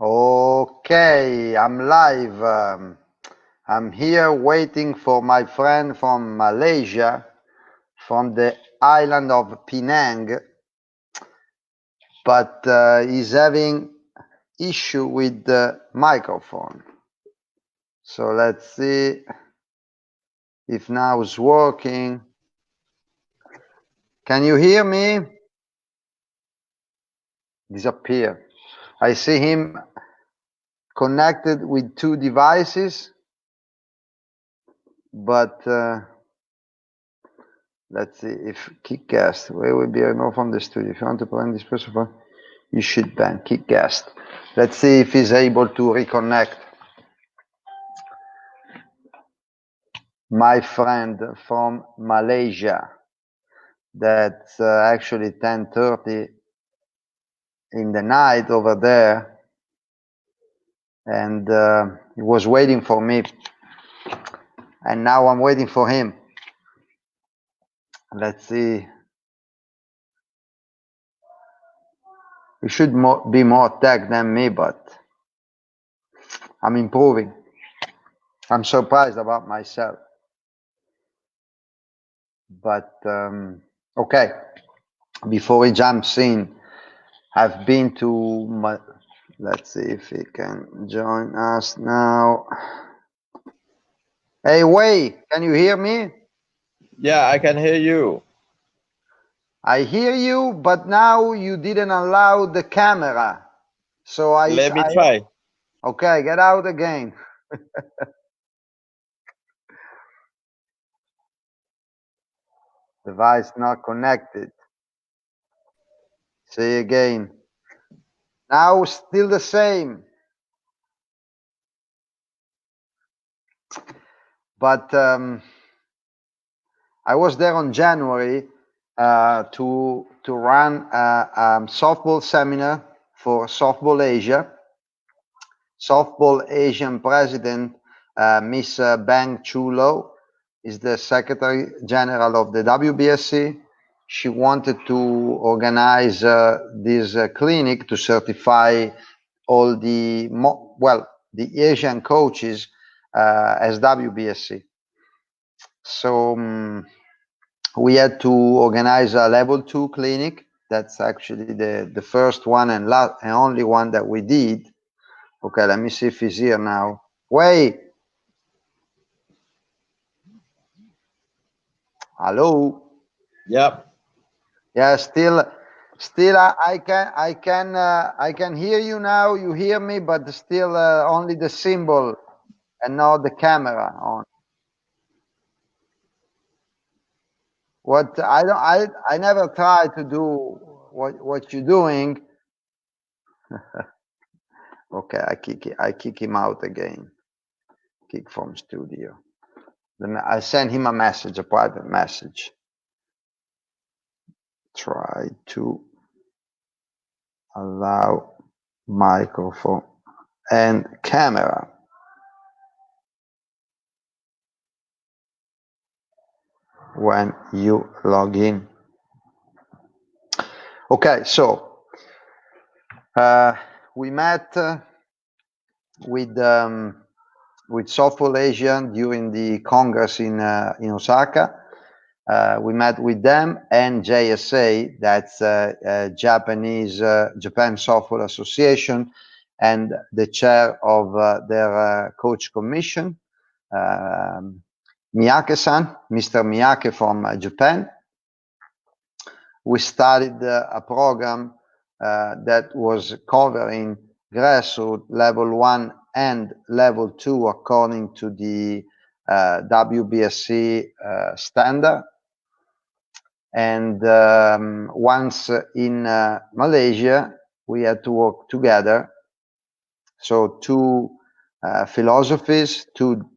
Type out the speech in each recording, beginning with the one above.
Okay, I'm live. I'm here waiting for my friend from Malaysia, from the island of Penang, but he's having issue with the microphone. So let's see if now it's working. Can you hear me? Disappear. I see him connected with two devices, but let's see if kick guest. Where will be removed from the studio? If you want to prevent this person from, you should ban kick guest. Let's see if he's able to reconnect. My friend from Malaysia. That's actually 10:30 in the night over there, and he was waiting for me, and now I'm waiting for him. Let's see. He should be more tech than me, but I'm improving. I'm surprised about myself. But okay, before he jumps in, I've been to let's see if he can join us now. Hey, Way, can you hear me? Yeah, I can hear you. I hear you, but now you didn't allow the camera. So Let me try. Okay, get out again. Device not connected. Say again. Now still the same. But I was there on January to run a softball seminar for Softball Asia. Softball Asian president, Miss Bang Chulo, is the Secretary General of the WBSC. She wanted to organize this clinic to certify all the Asian coaches as WBSC. So we had to organize a level 2 clinic. That's actually the first one and only one that we did. Okay, let me see if he's here now. Wait. Hello. Yep. Yeah, still I can hear you now. You hear me, but still only the symbol and not the camera on. What I never try to do what you're doing. Okay, I kick him out again. Kick from studio. I send him a message, a private message. Try to allow microphone and camera. When you log in. Okay, so we met with Softball Asia during the Congress in Osaka. We met with them and JSA, that's Japan Softball Association, and the chair of their coach commission, Miyake-san, Mr. Miyake from Japan. We started a program that was covering grassroots level 1 and level 2 according to the WBSC standard. And once in Malaysia, we had to work together. So two philosophies, two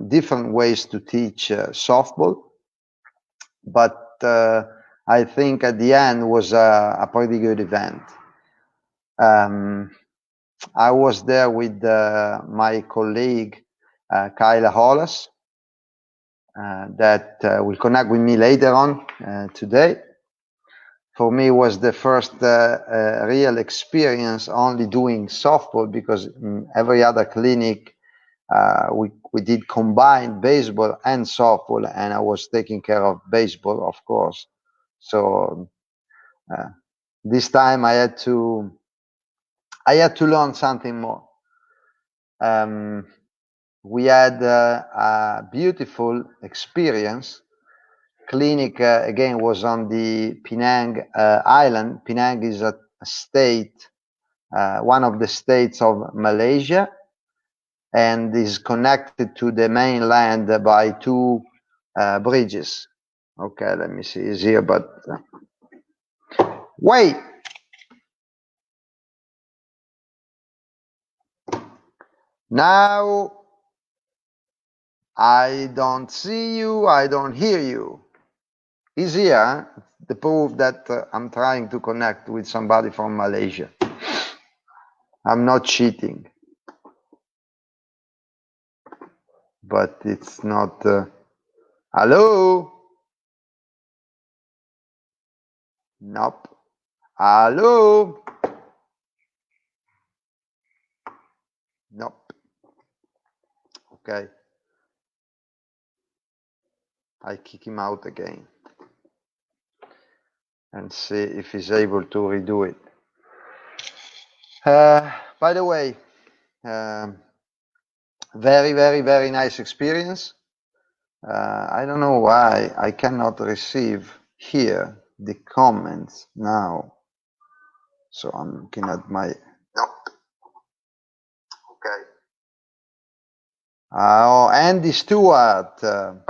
different ways to teach softball. But I think at the end was a pretty good event. I was there with my colleague, Kyla Holas, that will connect with me later on today for me was the first real experience only doing softball, because in every other clinic we did combined baseball and softball, and I was taking care of baseball, of course. So this time I had to learn something more. We had a beautiful experience. Clinic again was on the Penang island. Penang is a state, one of the states of Malaysia, and is connected to the mainland by two bridges. Okay, let me see. It's here, but wait. Now I don't see you. I don't hear you. Is here the proof that I'm trying to connect with somebody from Malaysia. I'm not cheating, but it's not. Hello? Nope. Hello? Nope. Okay. I kick him out again and see if he's able to redo it. By the way, very, very, very nice experience. I don't know why I cannot receive here the comments now. So I'm looking at my. Nope. Okay. Oh, Andy Stewart,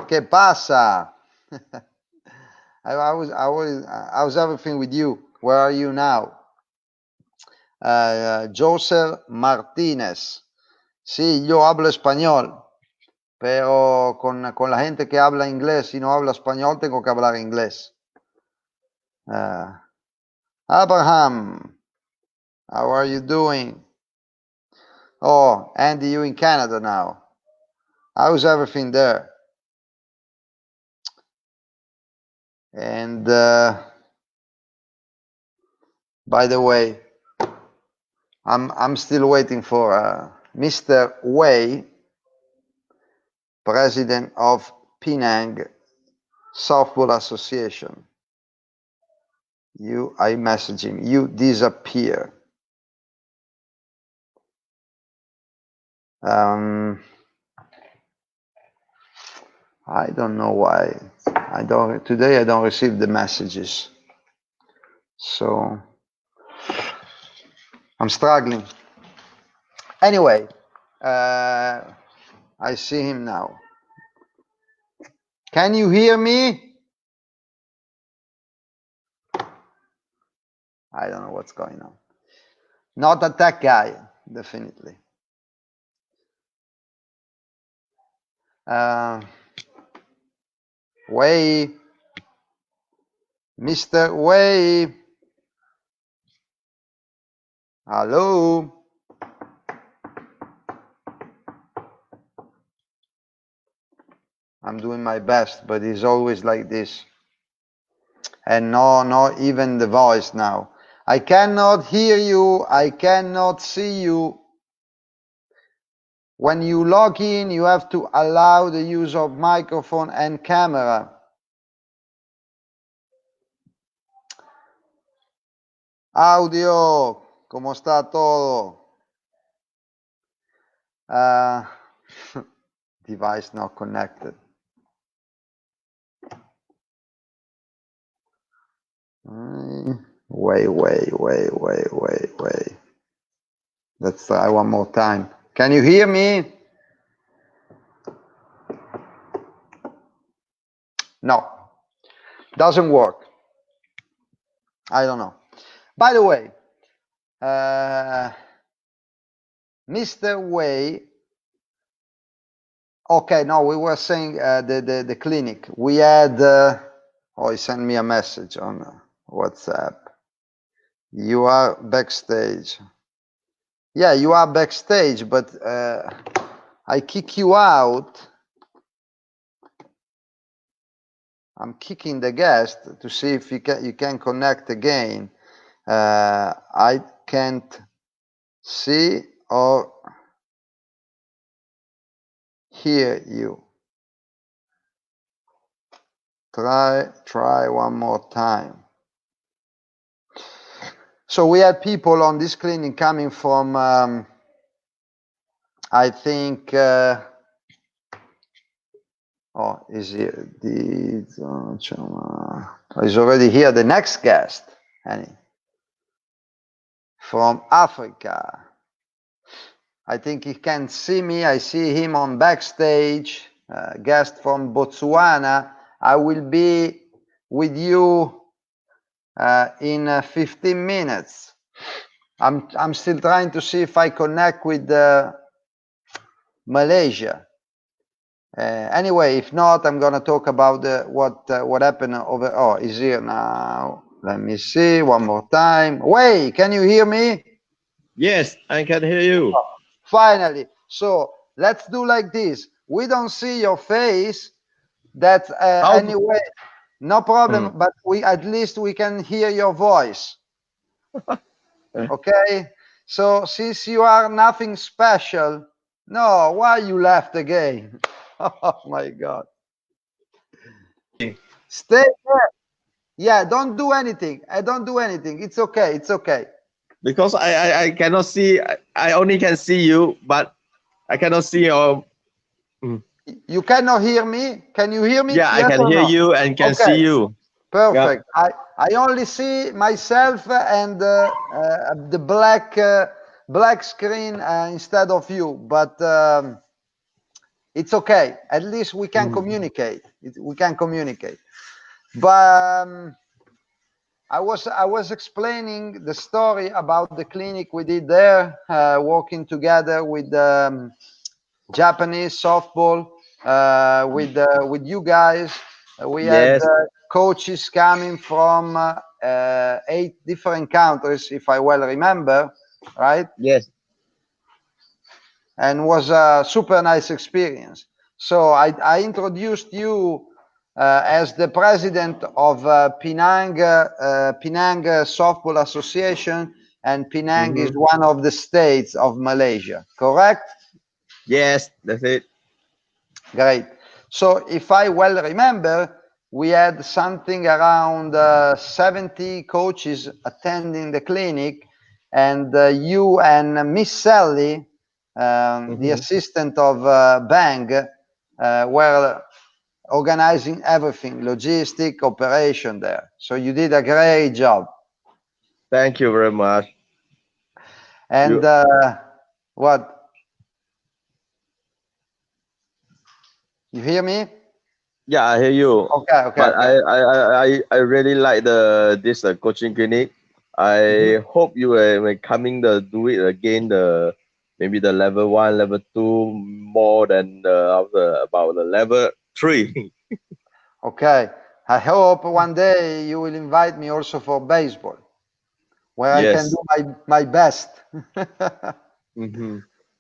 ¿qué pasa? How's everything with you? Where are you now? Joseph Martínez. Sí, yo hablo español, pero con la gente que habla inglés y no habla español tengo que hablar inglés. Abraham, how are you doing? Oh, Andy, you in Canada now. How's everything there? And by the way, I'm still waiting for Mr. Wei, president of Penang Softball Association. I message him. You disappear. I don't know why. Today I don't receive the messages. So I'm struggling. Anyway, I see him now. Can you hear me? I don't know what's going on. Not a tech guy, definitely. Wei, Mr. Wei. Hello. I'm doing my best, but it's always like this. And no, not even the voice now. I cannot hear you. I cannot see you. When you log in, you have to allow the use of microphone and camera. Audio, ¿cómo está todo? Device not connected. Wait. Let's try one more time. Can you hear me? No, doesn't work. I don't know. By the way, Mr. Wei. Okay, no, we were saying the clinic. We had. He sent me a message on WhatsApp. You are backstage. Yeah, you are backstage, but I kick you out. I'm kicking the guest to see if you can connect again. I can't see or hear you. Try one more time. So we had people on this clinic coming from, I think, is here? Is already here. The next guest, from Africa. I think he can see me. I see him on backstage. Guest from Botswana. I will be with you in 15 minutes. I'm still trying to see if I connect with Malaysia. Anyway, if not, I'm gonna talk about what happened over. Oh, he's here now. Let me see one more time. Wei, can you hear me? Yes, I can hear you. Finally. So let's do like this. We don't see your face. That's anyway, no problem. But at least we can hear your voice. Okay. So since you are nothing special, no, why you left again? Oh my God. Stay there. Yeah, don't do anything. I don't do anything. It's okay. It's okay. Because I cannot see. I only can see you, but I cannot see your. You cannot hear me? Can you hear me? Yeah, Yes I can or hear no? you and can Okay. see you. Perfect. Yep. I only see myself and the black screen instead of you, but it's okay. At least we can communicate. We can communicate. But I was explaining the story about the clinic we did there, working together with Japanese softball, with you guys. We had coaches coming from 8 different countries, if I well remember, right? Yes. And was a super nice experience. So I introduced you as the president of Penang Softball Association, and Penang is one of the states of Malaysia, correct? Yes, that's it. Great. So if I well remember, we had something around 70 coaches attending the clinic, and you and Miss Sally, the assistant of Bang, were organizing everything, logistic, operation there. So you did a great job. Thank you very much. And what? You hear me? Yeah, I hear you. Okay. But I really like this coaching clinic. I hope you will coming to do it again. Maybe the level 1, level 2, more than about the level 3. Okay. I hope one day you will invite me also for baseball, where I can do my best.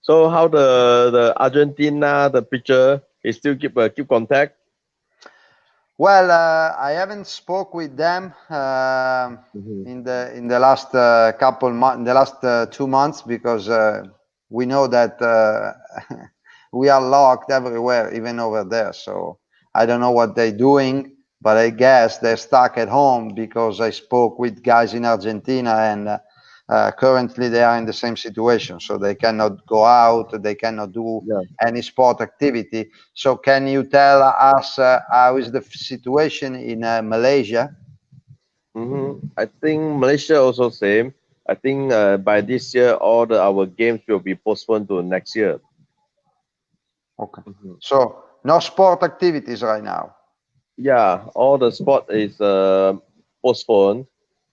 So how the Argentina, the pitcher, is still keep contact? Well, I haven't spoke with them in the last couple months, in the last 2 months, because we know that we are locked everywhere, even over there. So I don't know what they're doing, but I guess they're stuck at home, because I spoke with guys in Argentina, and currently they are in the same situation. So they cannot go out, they cannot do any sport activity. So can you tell us how is the situation in Malaysia? I think Malaysia also same. I think by this year, all our games will be postponed to next year. Okay. So no sport activities right now. Yeah, all the sport is postponed.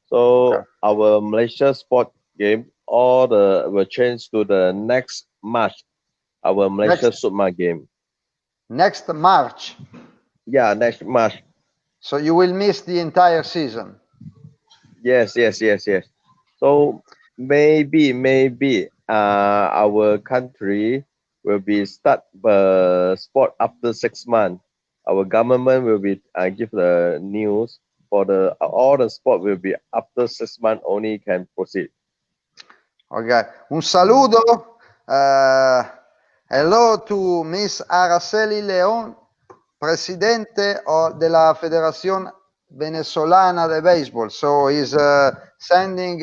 So our Malaysia sport game, will change to the next March. Our Malaysia Sukma game. Next March. Yeah, next March. So you will miss the entire season. Yes. So maybe our country will be start sport after 6 months. our government will be give the news for the all the sport will be after 6 months only can proceed. Okay. Un saludo. Hello to Miss Araceli León, presidente della Federación Venezolana de Baseball. So he's sending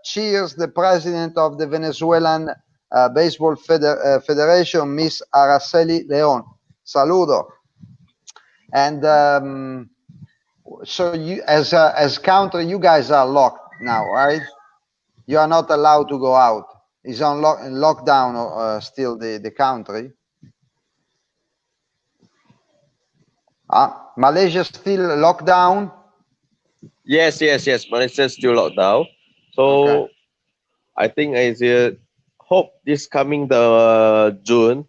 cheers, the president of the Venezuelan Baseball Federation, Miss Araceli León. Saludo. And so you, as country, you guys are locked now, right? You are not allowed to go out. Is on lockdown still the country? Malaysia still locked down? Yes. Malaysia still locked down. So Okay. I think I hope this coming the June,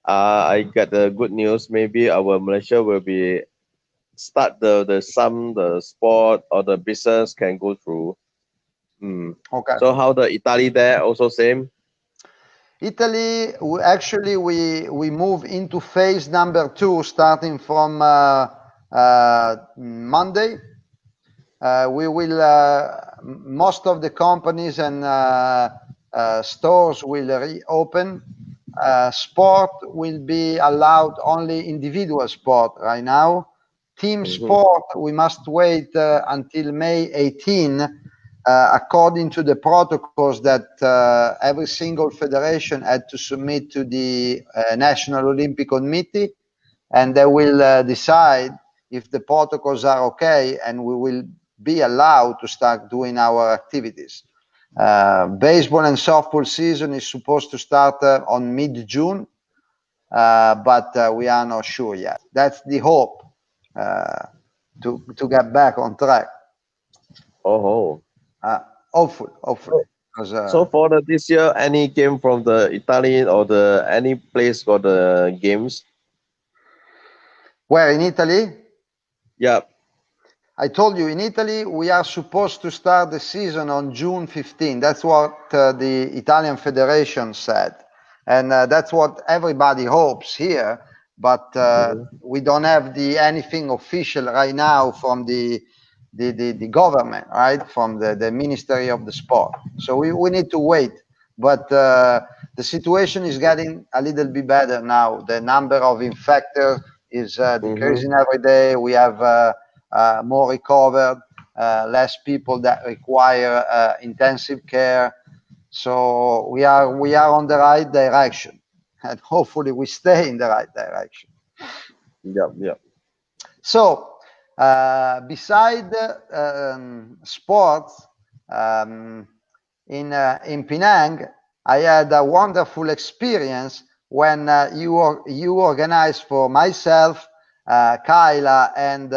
I get the good news. Maybe our Malaysia will be start the sport or the business can go through. Okay. So how the Italy there also same? Italy, actually, we move into phase number 2 starting from Monday. We will most of the companies and stores will reopen. Sport will be allowed only individual sport right now. Team sport, we must wait until May 18, according to the protocols that every single federation had to submit to the National Olympic Committee, and they will decide if the protocols are okay, and we will be allowed to start doing our activities. Baseball and softball season is supposed to start on mid-June, but we are not sure yet. That's the hope to get back on track. Hopefully. So for this year, any game from the Italian or the any place for the games? Where in Italy? Yeah. I told you, in Italy, we are supposed to start the season on June 15. That's what the Italian Federation said. And that's what everybody hopes here. But we don't have anything official right now from the government, right? From the Ministry of the Sport. So we need to wait. But the situation is getting a little bit better now. The number of infected is decreasing every day. We have more recovered, less people that require intensive care. So we are on the right direction, and hopefully we stay in the right direction. Yeah. So beside sports, in Penang, I had a wonderful experience when you organized for myself, Kyla, and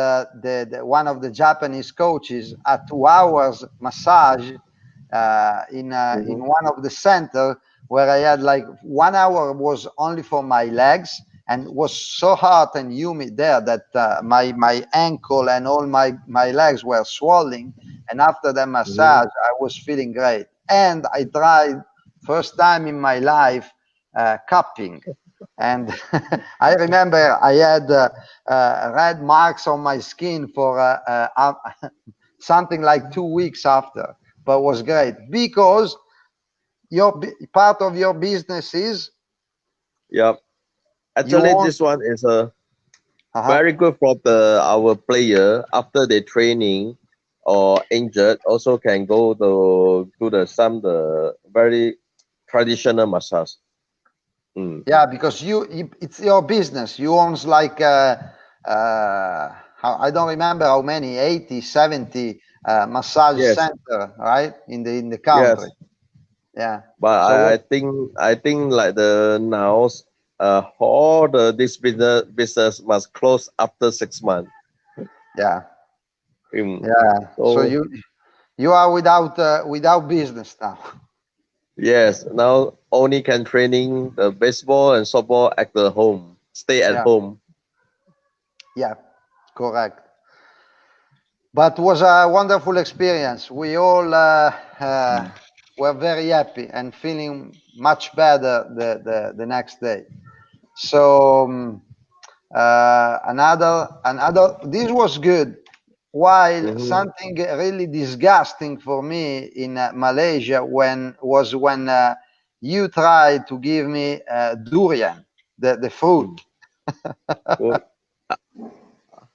one of the Japanese coaches a 2 hours massage in one of the center, where I had like 1 hour was only for my legs, and it was so hot and humid there that my ankle and all my legs were swelling. And after the massage, I was feeling great. And I tried first time in my life cupping. And I remember I had red marks on my skin for something like 2 weeks after, but it was great because part of your business is. Yeah. Actually, this one is very good for our player after they training or injured. Also can go to do the very traditional massage. Yeah, because it's your business. You owns like I don't remember how many, 80, 70 massage center, right, in the country. Yes. Yeah. But So I think like the now all this business must close after 6 months. Yeah. Yeah. So you are without business now. Yes. Now only can training the baseball and softball at the home. Stay at home. Yeah. Correct. But it was a wonderful experience. We all were very happy and feeling much better the next day. So Another. This was good. While Mm-hmm. something really disgusting for me in Malaysia when you tried to give me durian, the fruit. Well,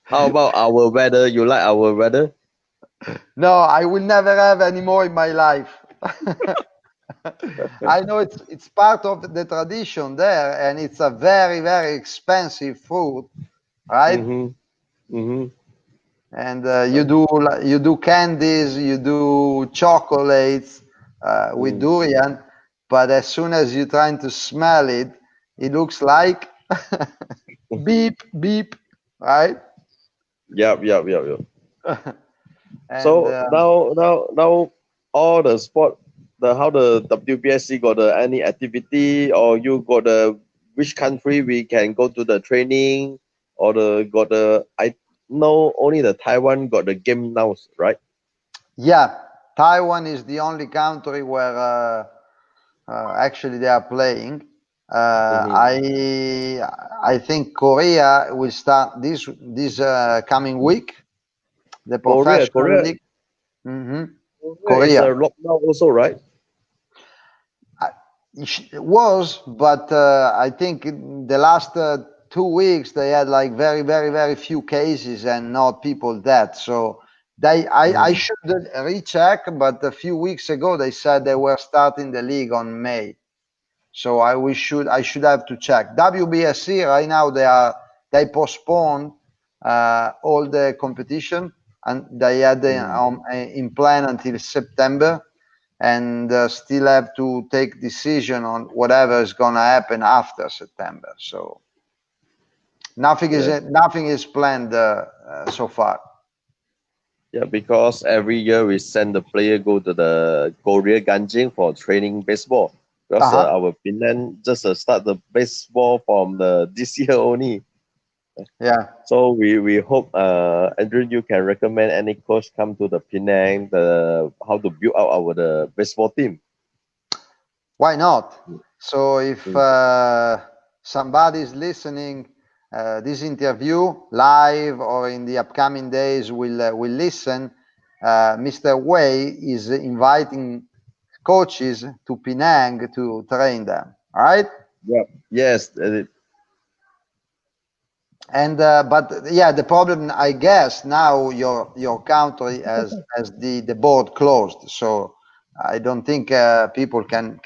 how about our weather? You like our weather? No, I will never have any more in my life. I know it's part of the tradition there, and it's a very, very expensive fruit, right? Mm-hmm. Mm-hmm. And you do candies, you do chocolates with Mm. durian, but as soon as you're trying to smell it, it looks like beep beep, right? Yep. And So now all the sport, the how the WBSC got any activity, or you got which country we can go to the training, or I know only the Taiwan got the game now, right? yeah, Taiwan is the only country where actually they are playing. Uh, Mm-hmm. I I think Korea will start this coming week, the professional Korea league. Hmm. Korea is a Korea. lockdown also, right? I- It was, but I think in the last 2 weeks they had like very, very, very few cases and not people dead. So I Mm-hmm. should recheck, but a few weeks ago they said they were starting the league on May. So I should have to check. WBSC right now they postponed all the competition and they had in plan until September and still have to take decision on whatever is going to happen after September. So Yes. nothing is planned so far. Yeah, because every year we send the player go to the Korea Ganjing for training baseball. Because Uh-huh. our Penang just start the baseball from this year only. Yeah. So we hope Andrew you can recommend any coach come to the Penang the how to build out our the baseball team. Why not? So if Mm. somebody is listening this interview live or in the upcoming days will listen, Mr. Wei is inviting coaches to Penang to train them. All right. Yeah. Yes. And but yeah, the problem I guess now your country has the board closed, so I don't think people can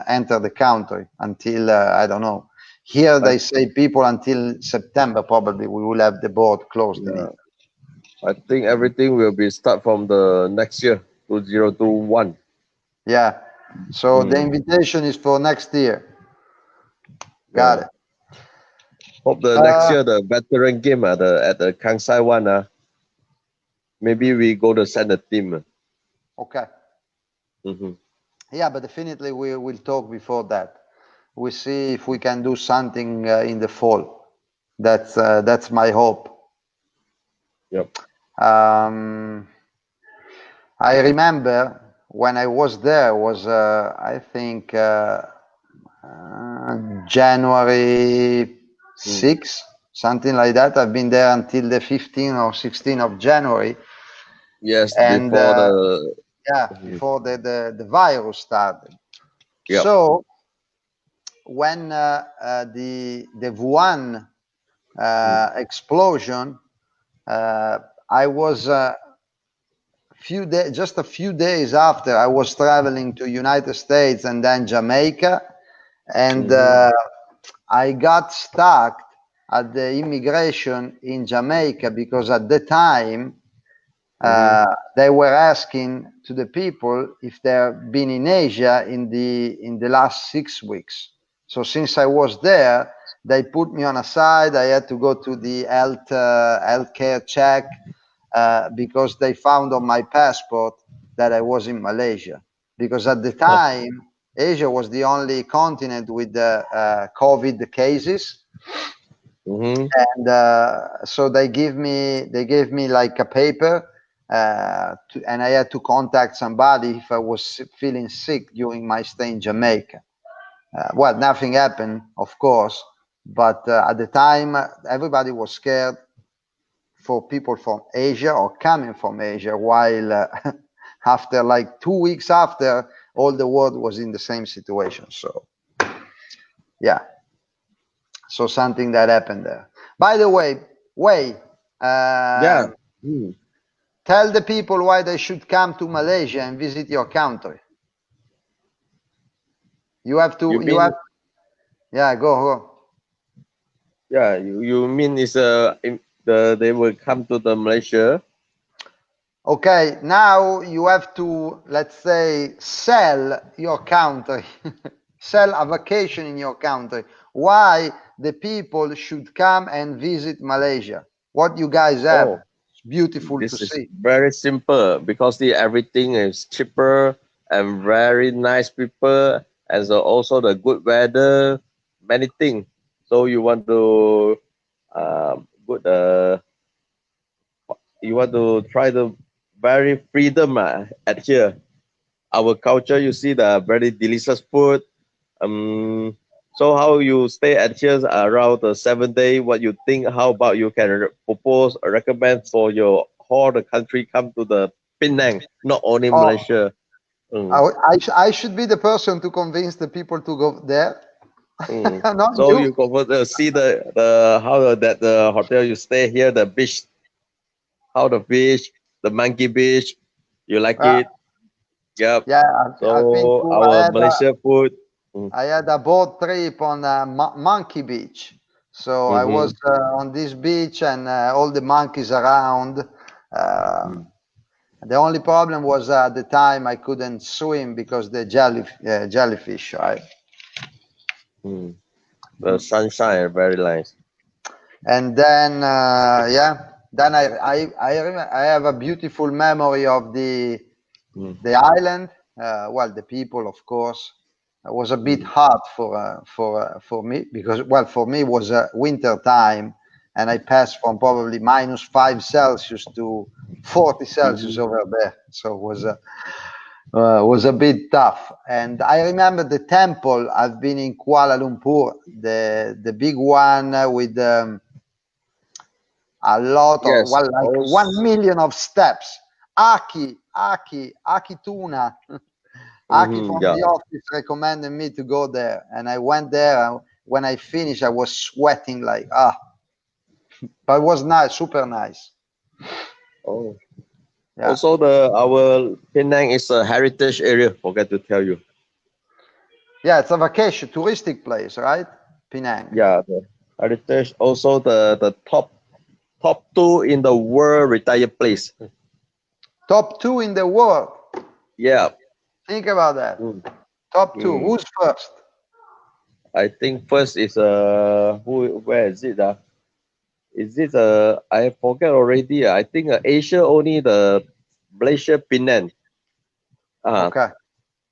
enter the country until I don't know. Here I they say people until September probably we will have the board closed in yeah. it. I think everything will be start from the next year 2021. Yeah, so the Mm. invitation is for next year. Got Yeah. it. Hope the next Uh, year the veteran game at the Kangsai one maybe we go to send a team. okay. Mm-hmm. Yeah, but definitely we will talk before that. We see if we can do something in the fall. That's my hope. Yep. Um, I remember when I was there was I think January Mm. 6, something like that. I've been there until the 15th or 16th of January, Yes, and before the yeah, Mhm. before the virus started. Yep. So when the Wuhan Mm. explosion, I was just a few days after I was traveling to United States and then Jamaica, and Mm-hmm. I got stuck at the immigration in Jamaica because at the time Mm-hmm. they were asking to the people if they've been in Asia in the last 6 weeks. So since I was there, they put me on a side. I had to go to the healthcare check because they found on my passport that I was in Malaysia. Because at the Oh. time, Asia was the only continent with the COVID cases, Mm-hmm. and so they gave me like a paper, and I had to contact somebody if I was feeling sick during my stay in Jamaica. Well, nothing happened, of course, But at the time, everybody was scared for people from Asia or coming from Asia, while after like 2 weeks after, all the world was in the same situation. So, yeah. So something that happened there. By the way, Wei, Yeah. Mm. tell the people why they should come to Malaysia and visit your country. You have to. You You have. mean Yeah, go. yeah, you mean is they will come to the Malaysia? Okay, now you have to, let's say, sell your country, sell a vacation in your country. Why the people should come and visit Malaysia? What you guys have? Oh, It's beautiful to this is see. very simple because everything is cheaper and very nice people, and so also the good weather, many things. So good you want to try the very freedom at here. Our culture, you see the very delicious food. So how you stay at here around the 7 day? What you think? How about you can propose or recommend for your whole the country come to the Penang, not only Oh, Malaysia. Mm, I should be the person to convince the people to go there, mm. not So you. you go for the see the how that the hotel you stay here, the beach, how the beach, the monkey beach. You like Uh, it? Yep. yeah, I've been So to. our Malaysia food. Mm, I had a boat trip on Monkey Beach. So I was mm-hmm, on this beach and all the monkeys around. mm, The only problem was at the time I couldn't swim because the jellyfish, right? mm. The sunshine very nice. And then, yeah, then I have a beautiful memory of Mm, the island. Well, the people, of course. It was a bit mm, hard for me because, well, for me it was winter time, and I passed from probably -5 Celsius to 40 Celsius mm-hmm, over there. So it was a bit tough. And I remember the temple. I've been in Kuala Lumpur, the big one with a lot of, yes. well, like 1 million of steps. Aki Tuna. Aki Mm-hmm, from yeah. the office recommended me to go there, and I went there. And when I finished, I was sweating like but it was nice, super nice. Oh. Yeah, Also, the our Penang is a heritage area. Forget to tell you. yeah, it's a vacation, touristic place, right? Penang, Yeah, the heritage. Also, the top two in the world retired place. top two in the world. Yeah. Think about that. Mm, Top two. mm. Who's first? I think first is who? Where is it? Is it I forget already. I think Asia only the Malaysia Penang. Uh, Okay,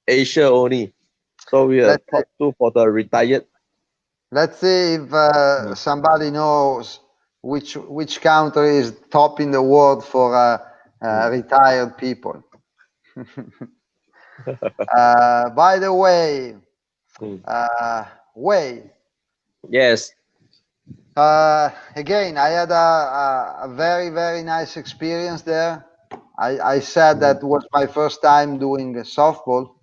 Asia only. So we are let's see. top two for the retired. Let's see if Mm. somebody knows which country is top in the world for Mm. retired people. By the way, Mm. uh, Wei, Yes. again, I had a very, very nice experience there. I said Mm-hmm. that was my first time doing softball,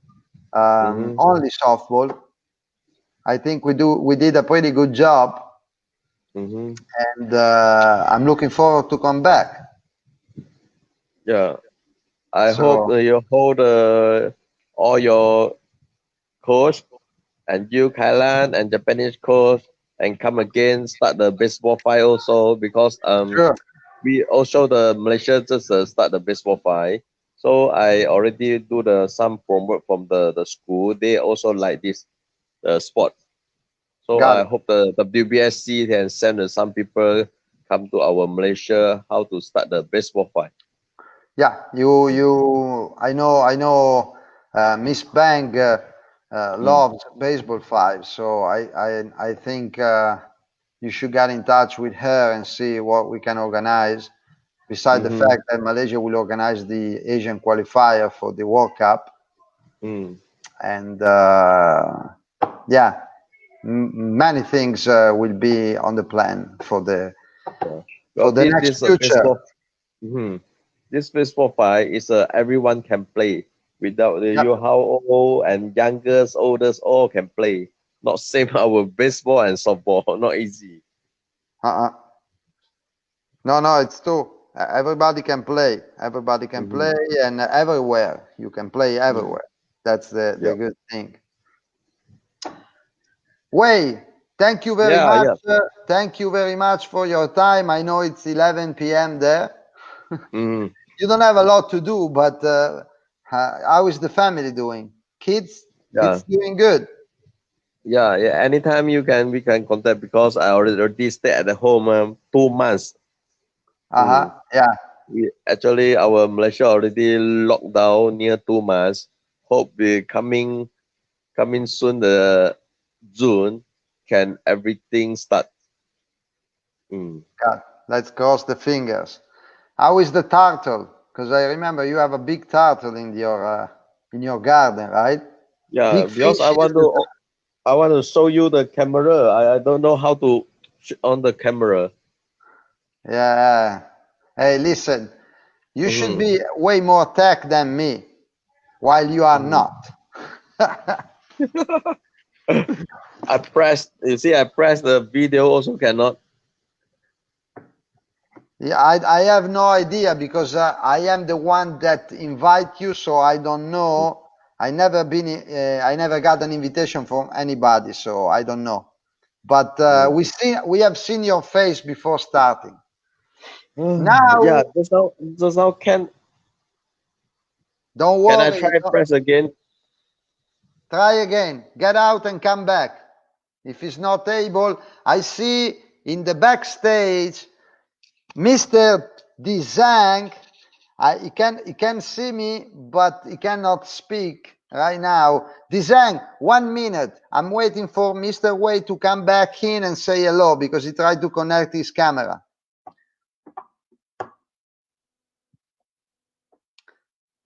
Mm-hmm. only softball. I think we did a pretty good job, Mm-hmm. and I'm looking forward to come back. Yeah. I hope So you hold all your coach and you, Kylan, and Japanese coach, and come again, start the baseball fight also because sure, we also the Malaysia just start the baseball fight. So I already do the some promote from the school. They also like this sport. So got I it. hope the WBSC can send some people come to our Malaysia how to start the baseball fight. Yeah, I know. Miss Bang Mm. loves baseball five, so I think you should get in touch with her and see what we can organize. Besides the Mm-hmm. fact that Malaysia will organize the Asian qualifier for the World Cup, Mm. and yeah, many things will be on the plan for the next future. This baseball fight is everyone can play without you how old and youngest, oldest all can play. Not same our baseball and softball. Not easy. No, it's true. Everybody can play. Everybody can play, and everywhere you can play everywhere. That's the good thing. Wei, thank you very much. Thank you very much for your time. I know it's 11 p.m. there. You don't have a lot to do, but how is the family doing? Kids doing good. Yeah. Anytime we can contact because I already stay at the home 2 months. Yeah. Actually, our Malaysia already locked down near 2 months. Hope we coming soon. The June can everything start. God, let's cross the fingers. How is the turtle? Because I remember you have a big turtle in your garden, right? Yeah, big because fish. I want to show you the camera. I don't know how to on the camera. Yeah. Hey, listen, you should be way more tech than me, while you are not. I pressed the video also cannot. Yeah, I have no idea because I am the one that invite you, so I don't know. I never got an invitation from anybody, so I don't know. But we have seen your face before starting. Now, yeah, just now can. Don't worry. Can I try press again? Try again. Get out and come back. If he's not able, I see in the backstage, Mr. Dizang. He can see me, but he cannot speak right now. Dizang, 1 minute. I'm waiting for Mr. Wei to come back in and say hello because he tried to connect his camera.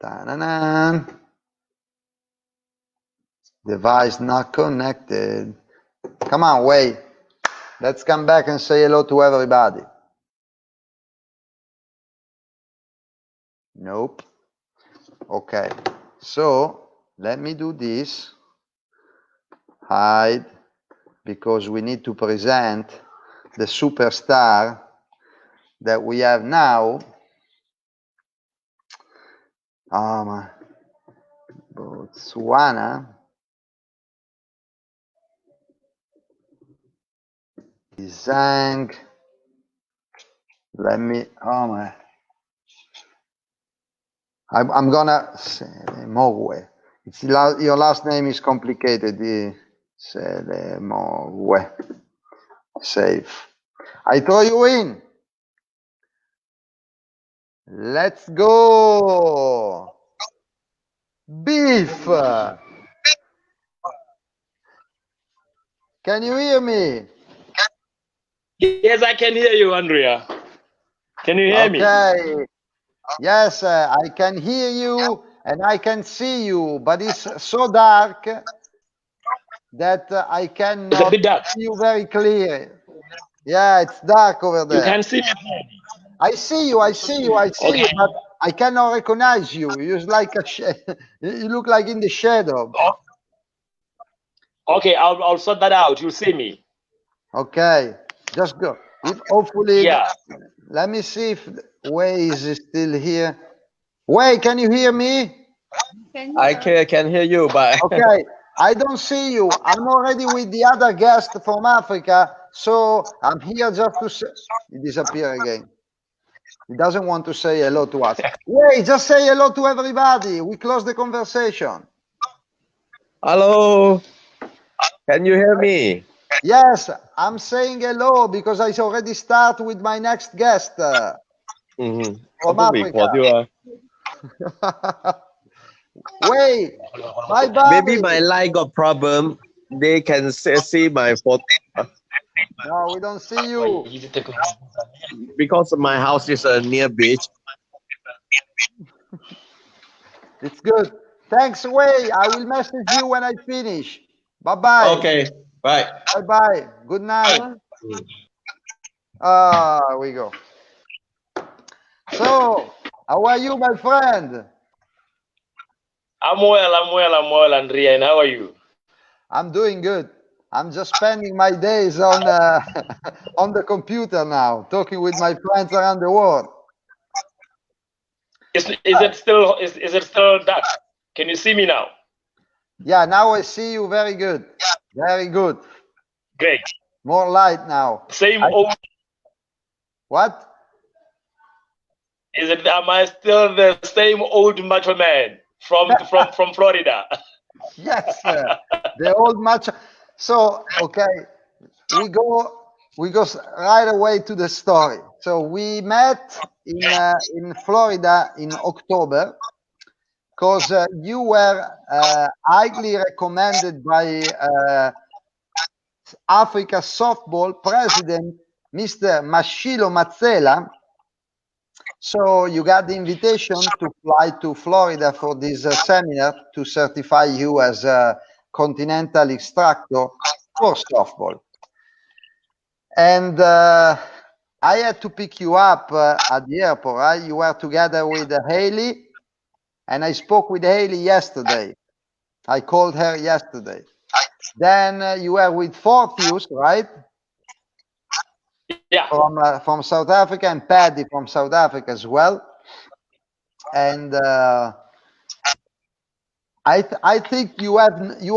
Ta-da-da. Device not connected. Come on, Wei. Let's come back and say hello to everybody. Nope. Okay. So let me do this. Hide, because we need to present the superstar that we have now. Botswana. Zhang. Let me. I'm gonna Selemogwe. Your last name is complicated. Selemogwe. Save. I throw you in. Let's go. Beef. Can you hear me? Yes, I can hear you, Andrea. Can you hear me? Okay. Yes, I can hear you and I can see you, but it's so dark that I cannot see you very clear. Yeah, it's dark over there. You can see me. I see you, but I cannot recognize you. You like you look like in the shadow. Okay, I'll sort that out. You'll see me. Okay, just go. Hopefully, let me see if Wei is still here. Wei, can you hear me? I can hear you, but okay. I don't see you. I'm already with the other guest from Africa, so I'm here just to say. He disappeared again. He doesn't want to say hello to us. Wait, just say hello to everybody. We close the conversation. Hello. Can you hear me? Yes, I'm saying hello because I already start with my next guest from Africa. Wait, bye bye. Maybe my line got problem. They can see my photo. No, we don't see you. Because my house is near beach. It's good. Thanks, Wei. I will message you when I finish. Bye-bye. Okay. Bye. Bye-bye. Good night. We go. So, how are you, my friend? I'm well, Andrea. And how are you? I'm doing good. I'm just spending my days on on the computer now, talking with my friends around the world. Is it still dark? Can you see me now? Yeah, now I see you very good. Very good. Great. More light now. Same old. What? Am I still the same old macho man from Florida? Yes, the old match. So, okay, we go right away to the story. So we met in Florida in October because you were highly recommended by Africa Softball President Mr. Mashilo Mazzela. So you got the invitation to fly to Florida for this seminar to certify you as a continental instructor for softball. And I had to pick you up at the airport, right? You were together with Haley, and I spoke with Haley yesterday. I called her yesterday. Then you were with Fortius, right? Yeah. From South Africa, and Paddy from South Africa as well. And I think you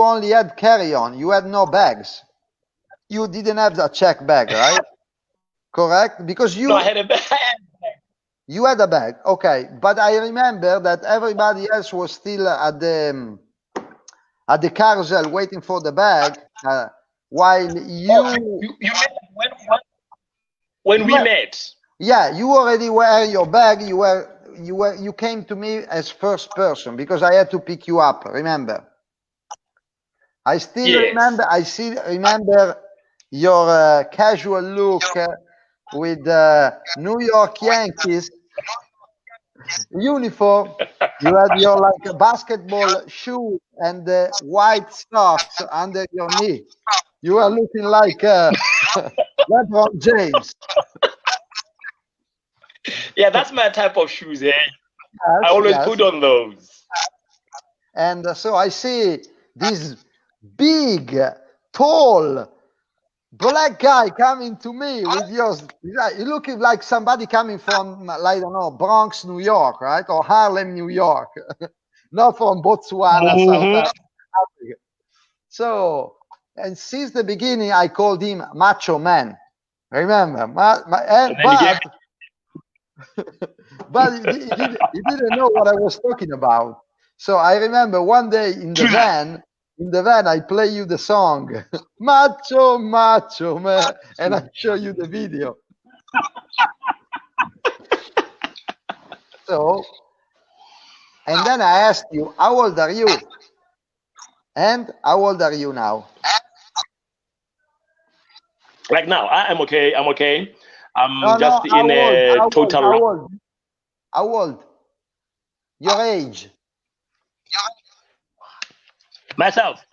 only had carry-on. You had no bags. You didn't have a check bag, right? Correct? Because you. No, I had a bag. You had a bag, okay. But I remember that everybody else was still at the carousel waiting for the bag, while you. You met when we met. Yeah, you already were your bag. You came to me as first person because I had to pick you up. Remember? I still remember. I still remember your casual look with the New York Yankees uniform. You had your like basketball shoe and the white socks under your knee. You are looking like LeBron James. Yeah, that's my type of shoes. Eh? Yes, I always put on those. And so I see this big, tall, black guy coming to me with yours. You're looking like somebody coming from, I don't know, Bronx, New York, right? Or Harlem, New York. Not from Botswana, South Africa. So, and since the beginning, I called him Macho Man. Remember? But he didn't know what I was talking about. So I remember one day in the van, I play you the song, Macho, Macho Man, and I show you the video. So, and then I asked you, how old are you? And how old are you now? Like now, I'm okay. I'm okay. I'm just in a total. How old? Your age? Myself?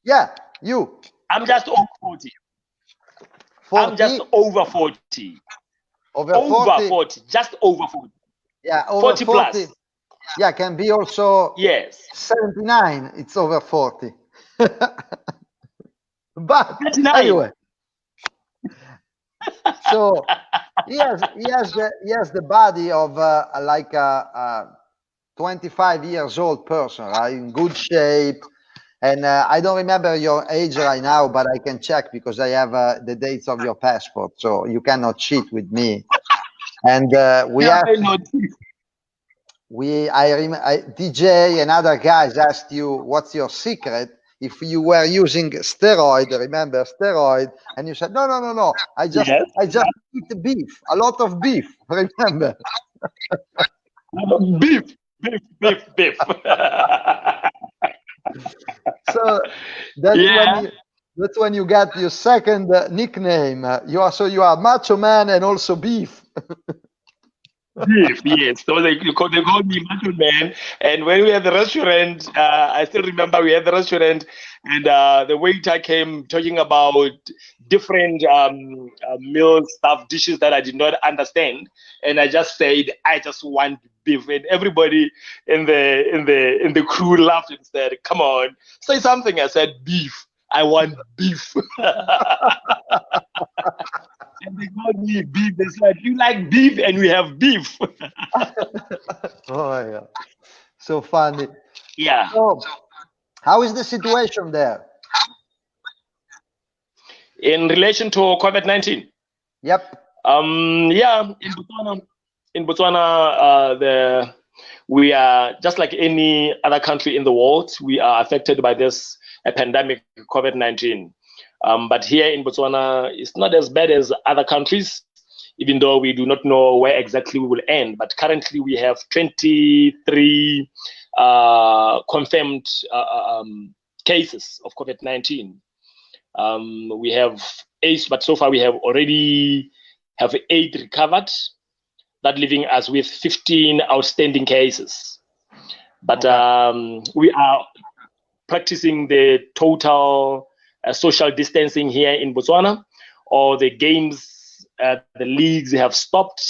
Yeah, you. I'm just over 40. 40? I'm just over 40. Over 40? Just over 40. Yeah, over 40 plus. Yeah, can be also 79. It's over 40. But 39. Anyway. So he has the body of like a 25 years old person, right? In good shape. And I don't remember your age right now, but I can check because I have the dates of your passport. So you cannot cheat with me. And DJ and other guys asked you, what's your secret? If you were using steroid, remember steroid, and you said, no, I just eat beef, a lot of beef, remember? Beef. So that's when you got your second nickname. You are Macho Man and also Beef. Beef, yes. So they called me Macho Man. And when we had the restaurant, I still remember we had the restaurant, and the waiter came talking about different meal stuff, dishes that I did not understand, and I just said, I just want beef, and everybody in the crew laughed and said, "Come on, say something." I said, "Beef. I want beef." And they called me beef. They said, "You like beef, and we have beef." Oh yeah, so funny. Yeah. So, how is the situation there? In relation to COVID-19. Yep. Yeah, in Botswana, we are just like any other country in the world. We are affected by this pandemic, COVID-19. But here in Botswana, it's not as bad as other countries, even though we do not know where exactly we will end. But currently, we have 23 confirmed cases of COVID-19. We have 8, but so far we have already have 8 recovered, that leaving us with 15 outstanding cases. But we are practicing the total social distancing here in Botswana. All the games, the leagues have stopped.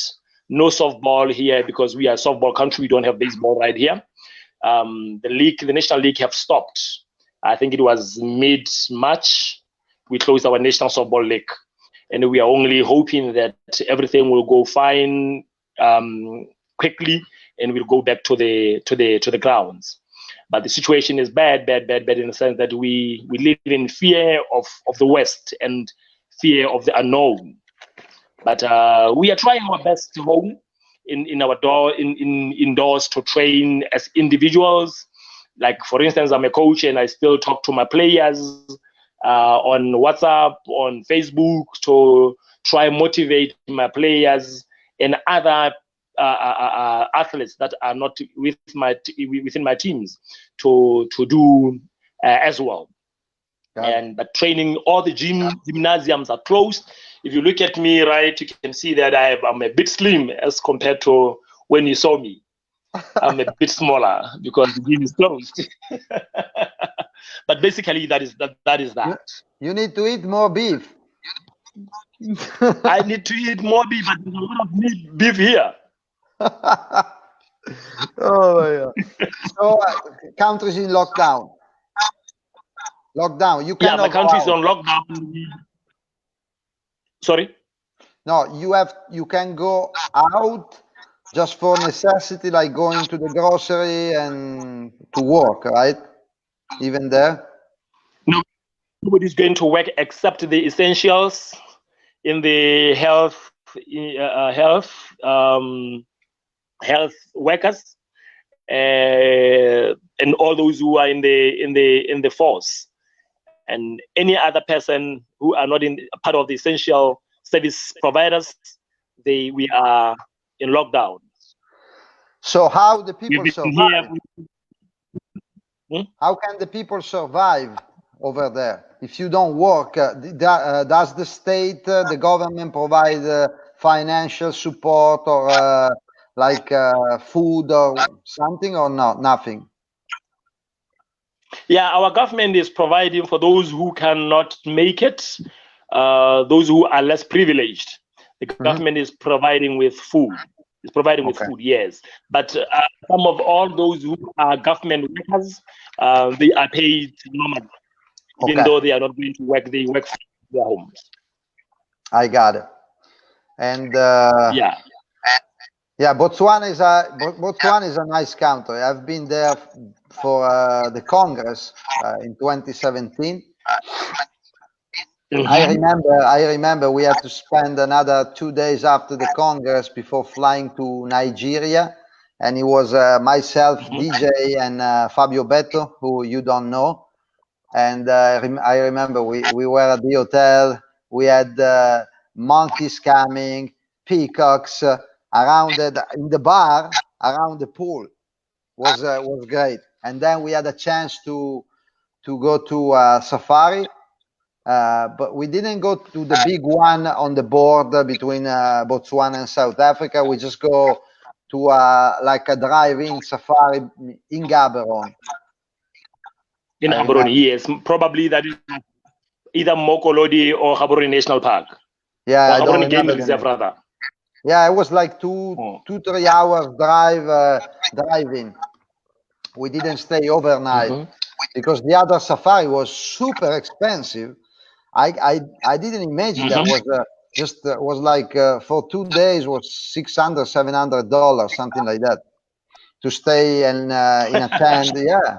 No softball here because we are a softball country. We don't have baseball right here. The national league have stopped. I think it was mid-March. We closed our national softball league, and we are only hoping that everything will go fine quickly, and we'll go back to the grounds. But the situation is bad in the sense that we live in fear of the West and fear of the unknown. But we are trying our best to home indoors to train as individuals. Like, for instance, I'm a coach and I still talk to my players on WhatsApp, on Facebook, to try motivate my players and other athletes that are not within my teams to do as well. But training, all the gymnasiums are closed. If you look at me, right, you can see that I'm a bit slim as compared to when you saw me. I'm a bit smaller because the gym is closed. But basically, that is that. You need to eat more beef. I need to eat more beef, but there's a lot of beef here. Oh yeah. So countries in lockdown. You cannot. Yeah, the country is on lockdown. Sorry. No, you can go out just for necessity, like going to the grocery and to work, right? Even there. No, nobody's going to work except the essentials in the health workers and all those who are in the force, and any other person who are not in part of the essential service providers. We are in lockdown. So how the people survive? Here. How can the people survive over there if you don't work? Does the state, the government provide financial support or like food or something, or not? Nothing. Yeah, our government is providing for those who cannot make it, those who are less privileged. The government is providing with food. It's providing with food, yes. But some of all those who are government workers, they are paid normally. Even though they are not going to work, they work from their homes. I got it. And yeah, Botswana is a nice country. I've been there for the Congress in 2017. I remember we had to spend another 2 days after the Congress before flying to Nigeria, and it was myself, DJ, and Fabio Beto, who you don't know. And I remember we were at the hotel. We had monkeys coming, peacocks around in the bar around the pool. Was great. And then we had a chance to go to safari. But we didn't go to the big one on the border between Botswana and South Africa. We just go to like a drive-in safari in Gaborone. In Gaborone, yes, probably that is either Mokolodi or Gaborone National Park. Yeah, or Gaborone Game Reserve rather. Yeah, it was like 2-3 hours drive-in. We didn't stay overnight because the other safari was super expensive. I didn't imagine that was was like for 2 days was $600-700, something like that, to stay in a tent. Yeah,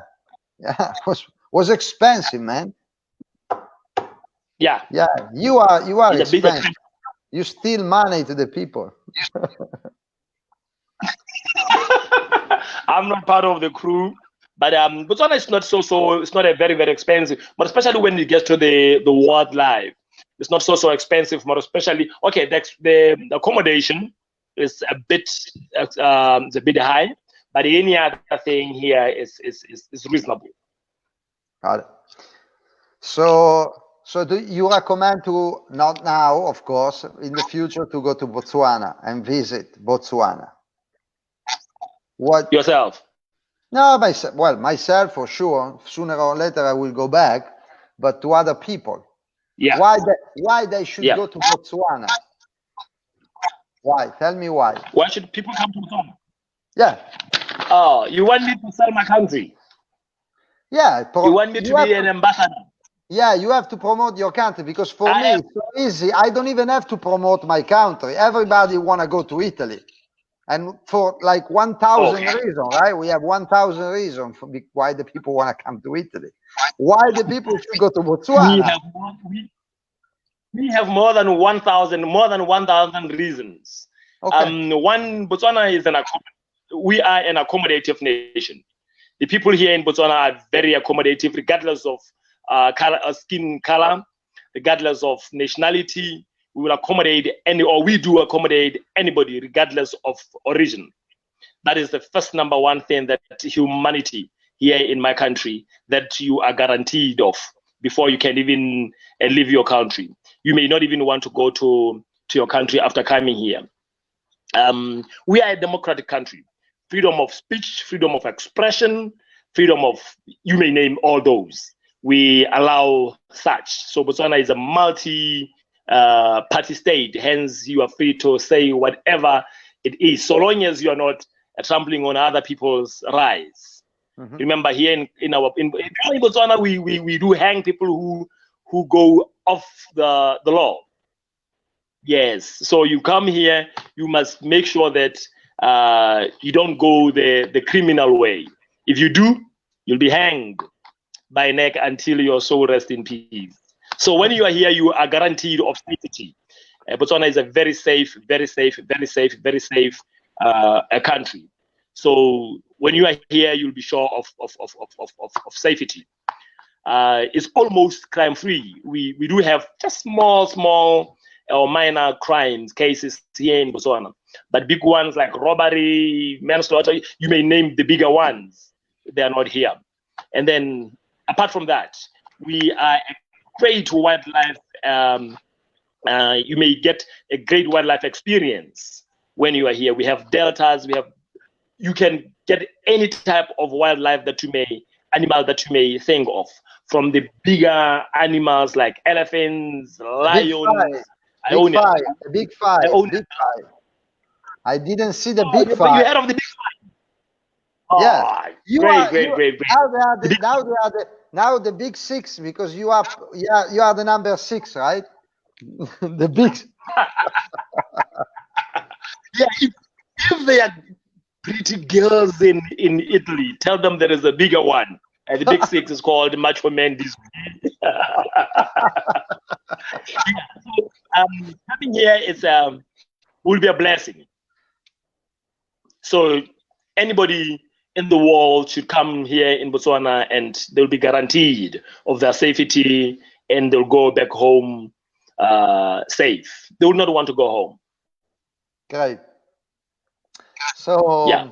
was expensive, man. Yeah, you are it's expensive. You steal money to the people. I'm not part of the crew, but Botswana is not it's not a very, very expensive, but especially when it gets to the wildlife, it's not so expensive, but especially, okay, the accommodation is a bit high, but any other thing here is reasonable. Got it. So do you recommend to, not now, of course, in the future, to go to Botswana and visit Botswana? What yourself? No, myself for sure. Sooner or later I will go back, but to other people. Yeah. Why they should go to Botswana? Why? Tell me why. Why should people come to Botswana? Yeah. Oh, you want me to sell my country? Yeah. You want me to be an ambassador? Yeah, you have to promote your country, because for me it's so easy. I don't even have to promote my country. Everybody want to go to Italy. And for like 1,000 reasons, right? We have 1,000 reasons for why the people want to come to Italy. Why the people should go to Botswana? We have more than 1,000 reasons. Okay. Botswana is we are an accommodative nation. The people here in Botswana are very accommodative, regardless of skin color, regardless of nationality. We will accommodate we do accommodate anybody regardless of origin. That is the first number one thing that humanity here in my country that you are guaranteed of before you can even leave your country. You may not even want to go to your country after coming here. We are a democratic country. Freedom of speech, freedom of expression, freedom of, you may name all those. We allow such. So Botswana is a multi-party state. Hence, you are free to say whatever it is, so long as you are not trampling on other people's rights. Remember, here in Botswana, we do hang people who go off the law. Yes. So you come here, you must make sure that you don't go the criminal way. If you do, you'll be hanged by neck until your soul rests in peace. So when you are here, you are guaranteed of safety. Botswana is a very safe country. So when you are here, you'll be sure of safety. It's almost crime-free. We do have just small or minor crimes cases here in Botswana, but big ones like robbery, manslaughter, you may name the bigger ones. They are not here. And then apart from that, we are a great wildlife. You may get a great wildlife experience when you are here. We have deltas. You can get any type of wildlife animal that you may think of, from the bigger animals like elephants, lions. Big five. I didn't see the big five. You heard of the big five? Yeah. Great. Now the big six, because you are the number 6, right? The big. Yeah. If they are pretty girls in Italy, tell them there is a bigger one. And the big 6 is called Macho Man Dizzoh. So coming here will be a blessing. So anybody in the world should come here in Botswana, and they'll be guaranteed of their safety, and they'll go back home safe. They will not want to go home. Great. So yeah.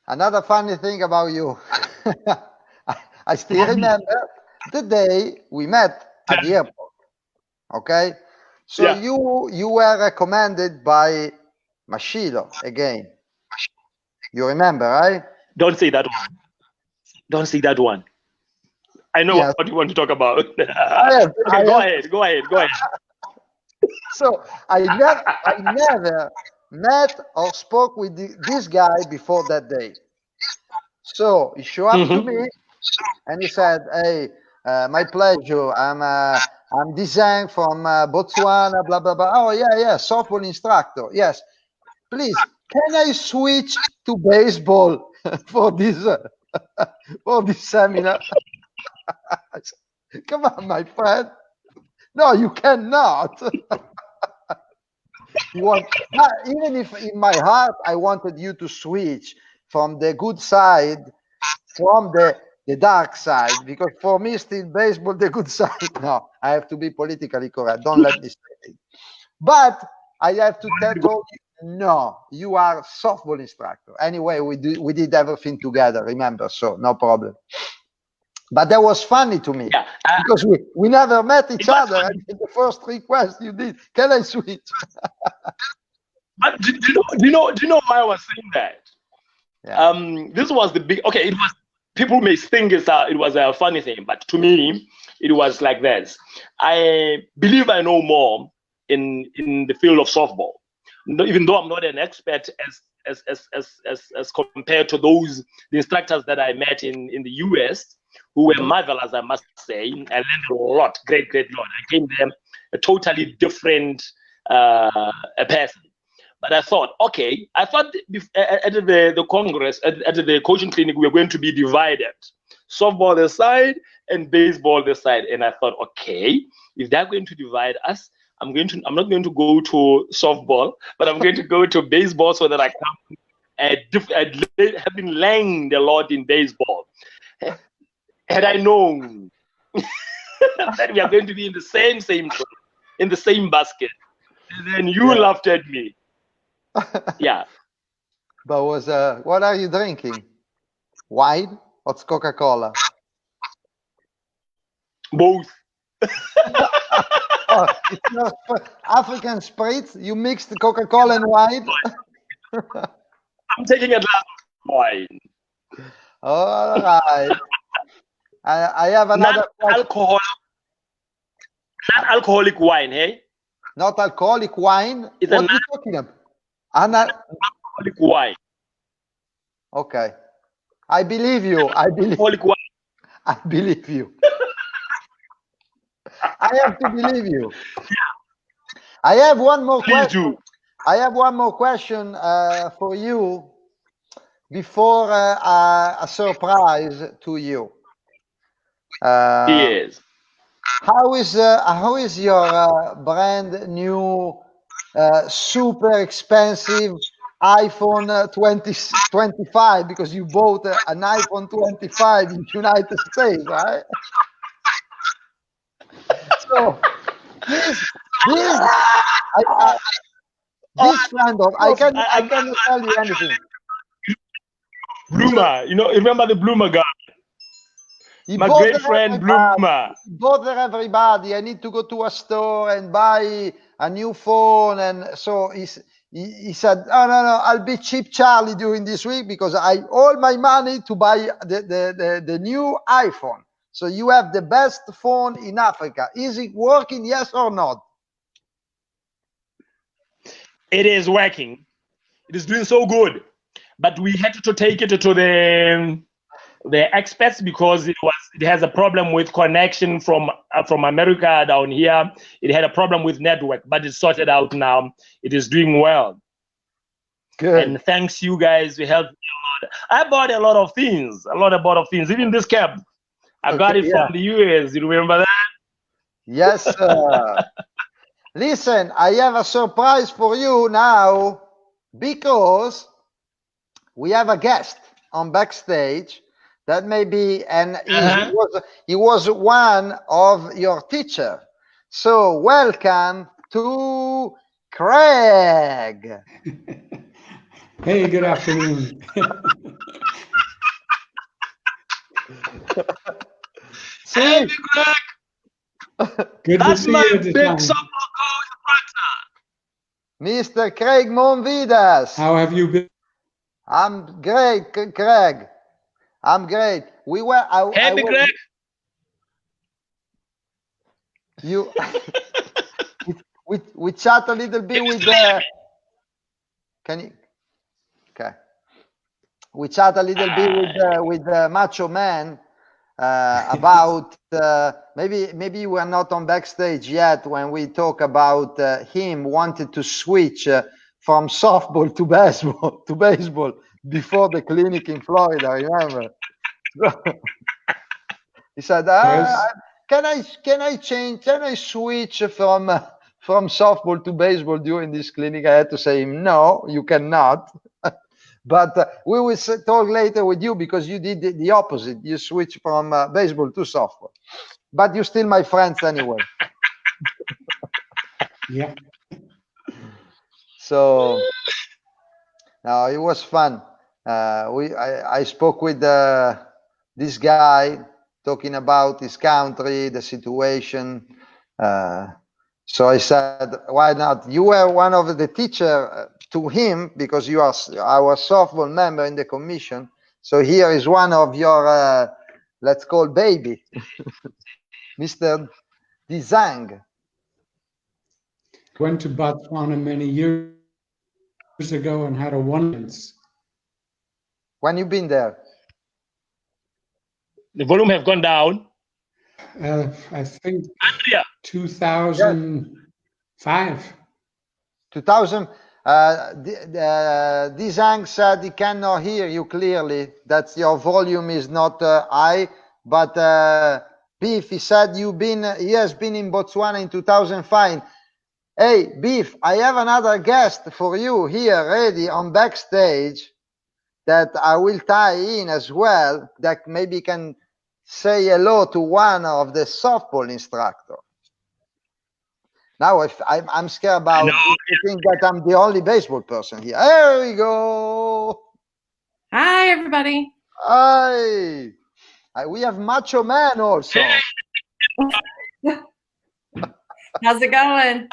Another funny thing about you, I still remember the day we met at the airport. Okay, so you were recommended by Mashilo again. You remember, right? Don't say that one. Don't say that one. I know Yes. what you want to talk about. Okay, Go ahead. So I never met or spoke with this guy before that day. So he showed up to me and he said, "Hey, my pleasure. I'm Dizzoh from Botswana, blah blah blah. Oh yeah, softball instructor. Yes, please, can I switch to baseball for this seminar?" I said, "Come on, my friend. No, you cannot." Even if in my heart I wanted you to switch from the good side, from the dark side, because for me still baseball the good side. No, I have to be politically correct. Don't let me say it. But I have to tell you, no, you are softball instructor. Anyway, we did everything together, remember? So no problem. But that was funny to me because we never met each other. And the first request you did, can I switch? But do you know why I was saying that? Yeah. This was the big. Okay, it was. People may think it was a funny thing, but to me, it was like this. I believe I know more in the field of softball, even though I'm not an expert as compared to the instructors that I met in the US, who were marvelous, I must say. I learned a lot, great lot. I came there a totally different a person. But I thought, okay, at the Congress, at the coaching clinic, we were going to be divided. Softball this side and baseball this side. And I thought, okay, if they're going to divide us, I'm not going to go to softball, but I'm going to go to baseball so that I have been learned a lot in baseball. Had I known that we are going to be in the same in the same basket, and then you laughed at me. Yeah. But what are you drinking? Wine or Coca-Cola? Both. Oh, it's not African spritz. You mix the Coca-Cola and wine. I'm taking a glass of wine. All right. I have another non-alcoholic wine, hey? Not alcoholic wine. It's what are you talking about? Non-alcoholic wine. Okay. I believe you. I believe you. I have to believe you. Yeah. I have one more Please question. do. I have one more question for you before a surprise to you. Yes. How is your brand new super expensive iPhone 25, because you bought an iPhone 25 in United States, right? So this friend of I cannot tell you anything. Bloomer, you remember the Bloomer guy? My great friend Bloomer. He bothered everybody. I need to go to a store and buy a new phone, and so he said, "Oh no, I'll be cheap Charlie during this week because all my money to buy the new iPhone." So you have the best phone in Africa. Is it working? Yes or not? It is working. It is doing so good, but we had to take it to the experts because it has a problem with connection from America down here. It had a problem with network, but it's sorted out now. It is doing well. Good. And thanks you guys, we helped me a lot. I bought a lot of things, even this cap. I got it from the US. You remember that? Yes, sir. Listen, I have a surprise for you now because we have a guest on backstage that may be, and he was one of your teachers. So welcome to Craig. Hey, good afternoon. Hey, Craig. Good to see you at this time. Softball coach instructor. Mr. Craig Monvidas. How have you been? I'm great, Craig. I'm great. We were. Hey, Big Greg. You. we chat a little bit with the. Can you? Okay. We chat a little bit with the Macho Man about maybe we're not on backstage yet when we talk about him wanted to switch from softball to baseball before the clinic in Florida. Remember? He said, "Can I change? Can I switch from softball to baseball during this clinic?" I had to say, "No, you cannot." But we will talk later with you because you did the opposite. You switched from baseball to softball. But you're still my friends anyway. Yeah. So now it was fun. I spoke with this guy talking about his country, the situation. So I said, why not? You were one of the teacher to him because you are our softball member in the commission. So here is one of your, let's call baby, Mr. Dizang. Went to Botswana many years ago and had a once. When you been there? The volume have gone down. I think Andrea. 2005. 2000. Dizang said he cannot hear you clearly. That your volume is not high. But Beef, he said he has been in Botswana in 2005. Hey, Beef, I have another guest for you here ready on backstage that I will tie in as well, that maybe can say hello to one of the softball instructor. Now, if I'm scared about you think that I'm the only baseball person here. There we go. Hi, everybody. Hi. We have Macho Man also. How's it going?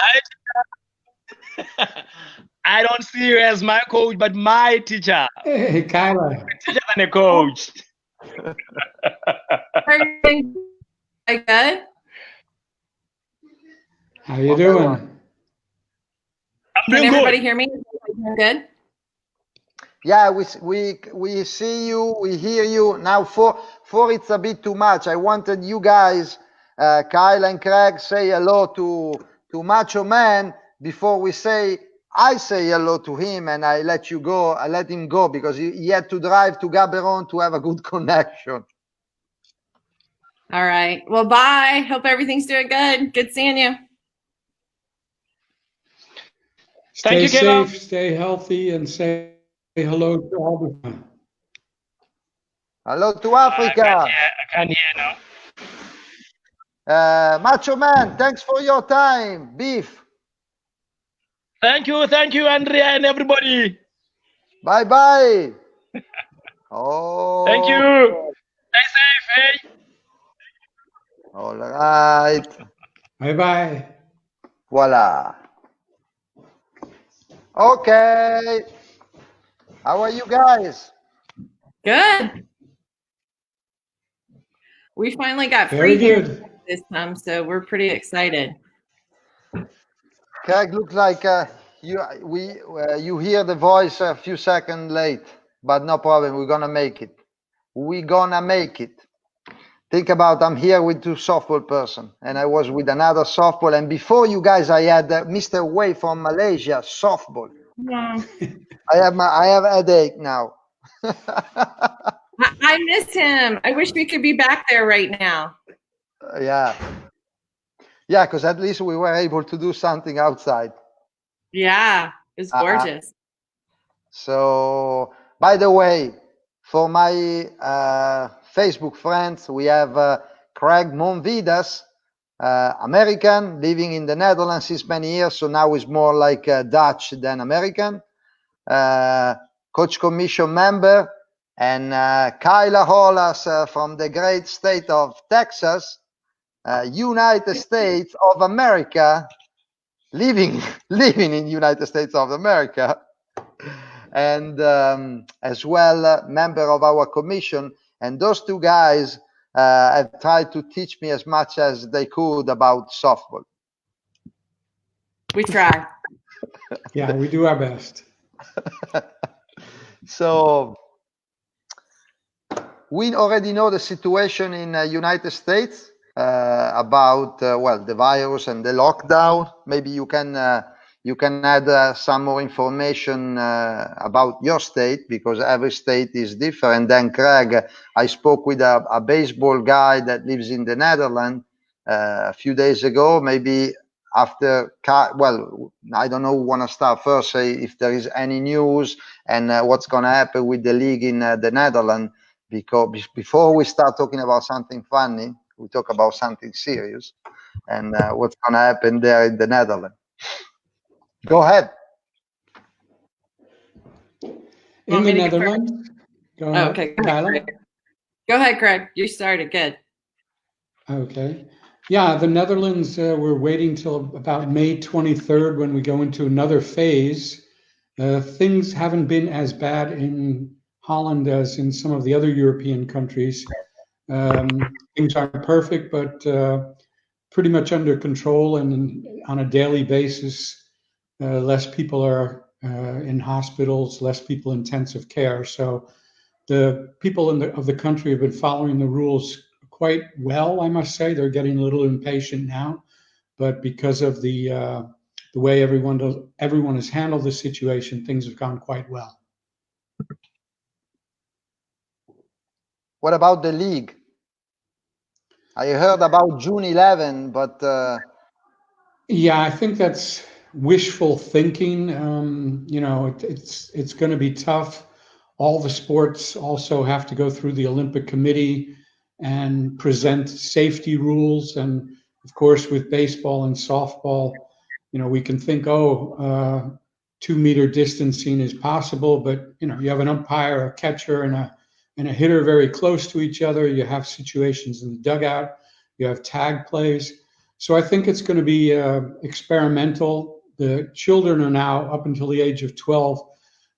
I don't see you as my coach, but my teacher. Hey, Kyla. Teacher than a coach. Everything good? How you doing? Can everybody hear me? Good. Yeah, we see you, we hear you. Now for it's a bit too much. I wanted you guys, Kyle and Craig, say hello to Macho Man before I say hello to him and I let you go. I let him go because he had to drive to Gaborone to have a good connection. All right. Well, bye. Hope everything's doing good. Good seeing you. Stay safe, stay healthy, and say hello to all the time. Hello to Africa. I can't hear now. Macho Man, thanks for your time. Beef. Thank you, Andrea and everybody. Bye-bye. Oh. Thank you. Stay safe, hey. All right. Bye-bye. Voila. Okay. How are you guys? Good. We finally got Very free good this time, so we're pretty excited. Craig, looks like you hear the voice a few seconds late, but no problem. We're gonna make it. We're gonna make it. Think about I'm here with two softball person, and I was with another softball. And before you guys, I had Mr. Wei from Malaysia softball. Yeah. I have a headache now. I miss him. I wish we could be back there right now. Yeah, because at least we were able to do something outside. Yeah, it's gorgeous. So, by the way, for my Facebook friends, we have Craig Monvidas, American, living in the Netherlands since many years. So now he's more like Dutch than American. Coach Commission member, and Kyla Holas from the great state of Texas, United States of America, living in United States of America, and as well member of our commission. And those two guys have tried to teach me as much as they could about softball. We try. Yeah, we do our best. So we already know the situation in United States about well, the virus and the lockdown. Maybe you can add some more information about your state, because every state is different. Then Craig, I spoke with a baseball guy that lives in the Netherlands a few days ago. Maybe after, well, I don't know who want to start first, say if there is any news and what's going to happen with the league in the Netherlands, because before we start talking about something funny, we talk about something serious, and what's going to happen there in the Netherlands. Go ahead. In the Netherlands. Go ahead. Okay. Kyla. Go ahead, Craig. You started. Good. Okay. Yeah, the Netherlands, we're waiting till about May 23rd when we go into another phase. Things haven't been as bad in Holland as in some of the other European countries. Things aren't perfect, but pretty much under control, and on a daily basis, less people are in hospitals, less people in intensive care. So the people of the country have been following the rules quite well, I must say. They're getting a little impatient now, but because of the way everyone has handled the situation, things have gone quite well. What about the league? I heard about June 11, but yeah, I think that's wishful thinking. You know, it's going to be tough. All the sports also have to go through the Olympic Committee and present safety rules. And of course, with baseball and softball, you know, we can think, 2-meter distancing is possible, but you know, you have an umpire, a catcher, and a hitter very close to each other. You have situations in the dugout. You have tag plays. So I think it's going to be experimental. The children are now, up until the age of 12,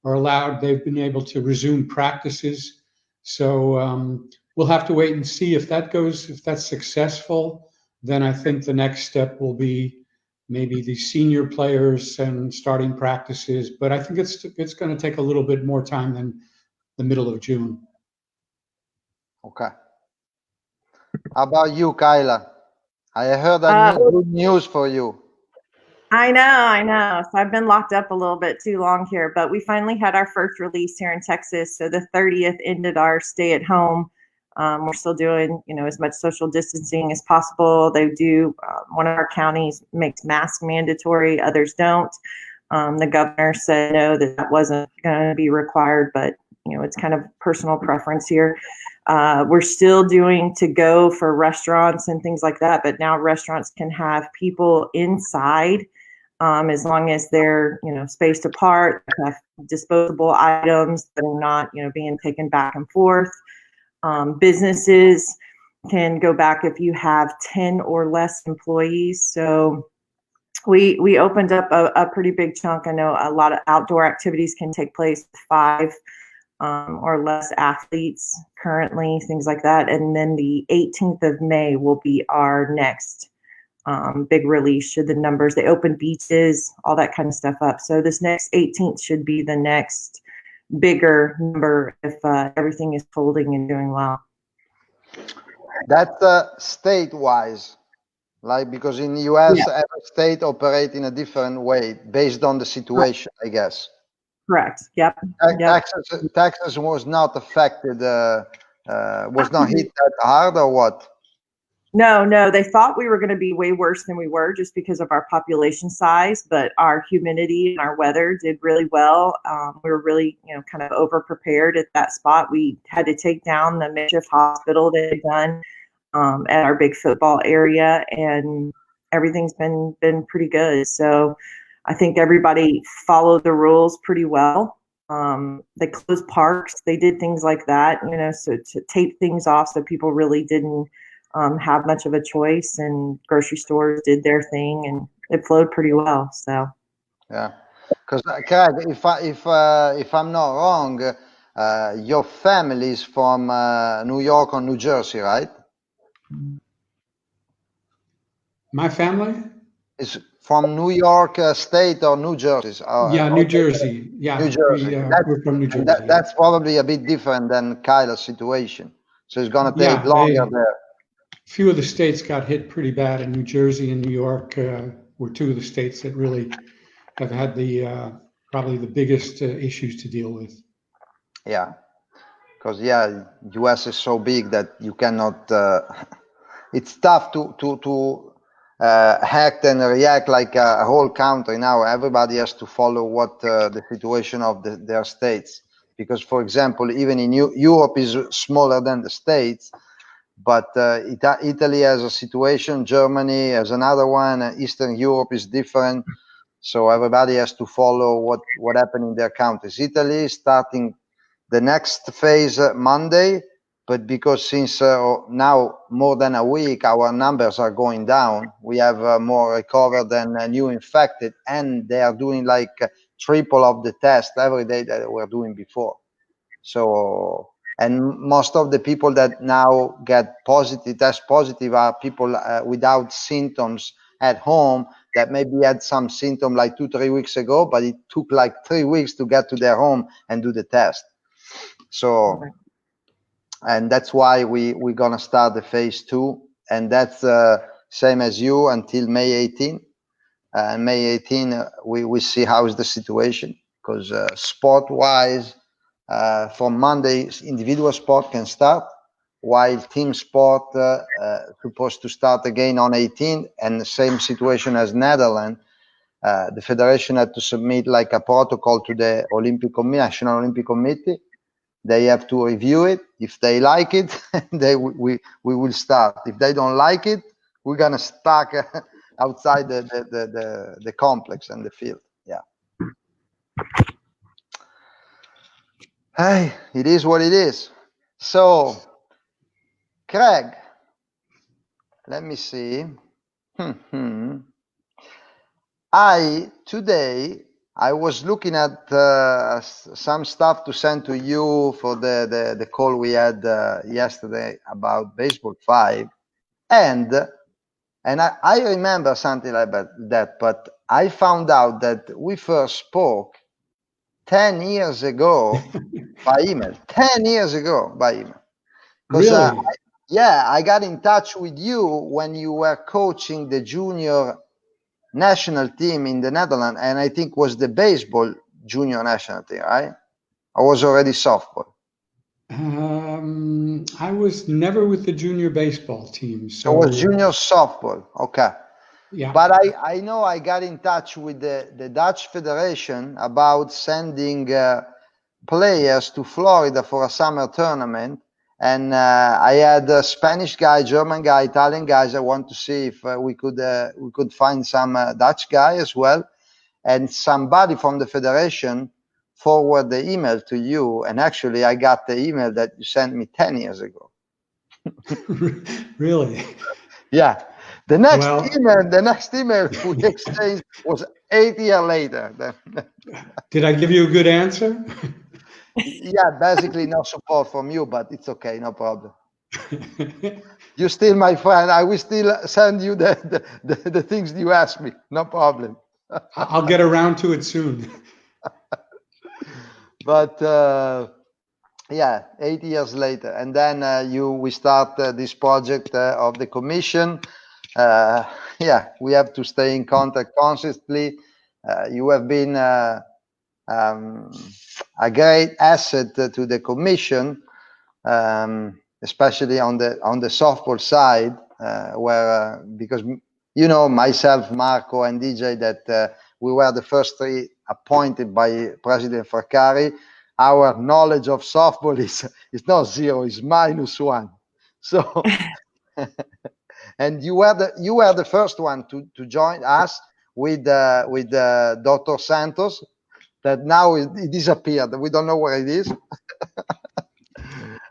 are allowed. They've been able to resume practices. So we'll have to wait and see if that goes. If that's successful, then I think the next step will be maybe the senior players and starting practices. But I think it's going to take a little bit more time than the middle of June. okay. How about you, Kyla? I heard good news for you. I know. So I've been locked up a little bit too long here, but we finally had our first release here in Texas. So the 30th ended our stay at home. We're still doing, you know, as much social distancing as possible. They do. One of our counties makes masks mandatory. Others don't. The governor said no, that wasn't going to be required, but you know, it's kind of personal preference here. We're still doing to go for restaurants and things like that, but now restaurants can have people inside as long as they're, you know, spaced apart, have disposable items that are not, you know, being taken back and forth. Businesses can go back if you have 10 or less employees. So we opened up a pretty big chunk. I know a lot of outdoor activities can take place with 5 or less athletes currently, things like that. And then the 18th of May will be our next big release, should the numbers, they open beaches, all that kind of stuff up. So this next 18th should be the next bigger number if everything is folding and doing well. That's state-wise, like, because in the US, every state operate in a different way based on the situation, I guess. Correct. Yep. Texas was not affected, was not hit that hard, or what? No, they thought we were going to be way worse than we were just because of our population size, but our humidity and our weather did really well. We were really, you know, kind of over prepared at that spot. We had to take down the makeshift hospital they had done at our big football area, and everything's been pretty good. So I think everybody followed the rules pretty well. They closed parks, they did things like that, you know, so to tape things off so people really didn't have much of a choice, and grocery stores did their thing, and it flowed pretty well. So Yeah, because Craig, if I'm not wrong, your family is from New York or New Jersey, right? My family? Is from New York State or New Jersey? Yeah, New Jersey. Yeah, New Jersey. we're from New And Jersey. Yeah. that's probably a bit different than Kyla's situation. So it's going to take Yeah, longer there. few of the states got hit pretty bad, and New Jersey and New York were two of the states that really have had the probably the biggest issues to deal with. Yeah, because US is so big that you cannot. It's tough to act and react like a whole country now. Everybody has to follow what the situation of their states. Because, for example, even in Europe is smaller than the States, but Italy has a situation, Germany has another one, Eastern Europe is different. So everybody has to follow what happened in their countries. Italy is starting the next phase Monday, but because since now more than a week, our numbers are going down. We have more recovered than new infected, and they are doing like triple of the test every day that we were doing before. So, and most of the people that now get positive, test positive, are people without symptoms at home that maybe had some symptom like 2-3 weeks ago, but it took like 3 weeks to get to their home and do the test. So, and that's why we're gonna start the phase 2, and that's same as you until May 18. May 18, we see how is the situation, because sport-wise, from Monday, individual sport can start, while team sport supposed to start again on 18, and the same situation as Netherlands. The federation had to submit like a protocol to the National Olympic Committee. They have to review it. If they like it, we will start. If they don't like it, we're gonna stuck outside the complex and the field. Yeah. Hey, it is what it is. So, Craig, let me see. Today I was looking at some stuff to send to you for the call we had yesterday about Baseball 5, and I remember something like that, but I found out that we first spoke 10 years ago by email. 10 years ago by email. Really? I got in touch with you when you were coaching the junior national team in the Netherlands, and I think was the baseball junior national team, right? I was already softball. I was never with the junior baseball team. So it was junior softball. Okay. Yeah. But I know I got in touch with the Dutch Federation about sending players to Florida for a summer tournament. And I had a Spanish guy, German guy, Italian guys. I want to see if we could find some Dutch guy as well. And somebody from the federation forward the email to you. And actually, I got the email that you sent me 10 years ago. Really? Yeah. The next email we exchanged was 8 years later. Did I give you a good answer? Yeah, basically no support from you, but it's okay, no problem. You're still my friend. I will still send you the things you asked me. No problem. I'll get around to it soon. But 8 years later, and then we start this project of the commission. We have to stay in contact constantly. You have been a great asset to the commission, especially on the softball side, where because myself, Marco, and DJ, that we were the first 3 appointed by President Farcari. Our knowledge of softball is not 0, it's -1. So, and you were the first one to join us with Dr. Santos, that now it disappeared. We don't know where it is.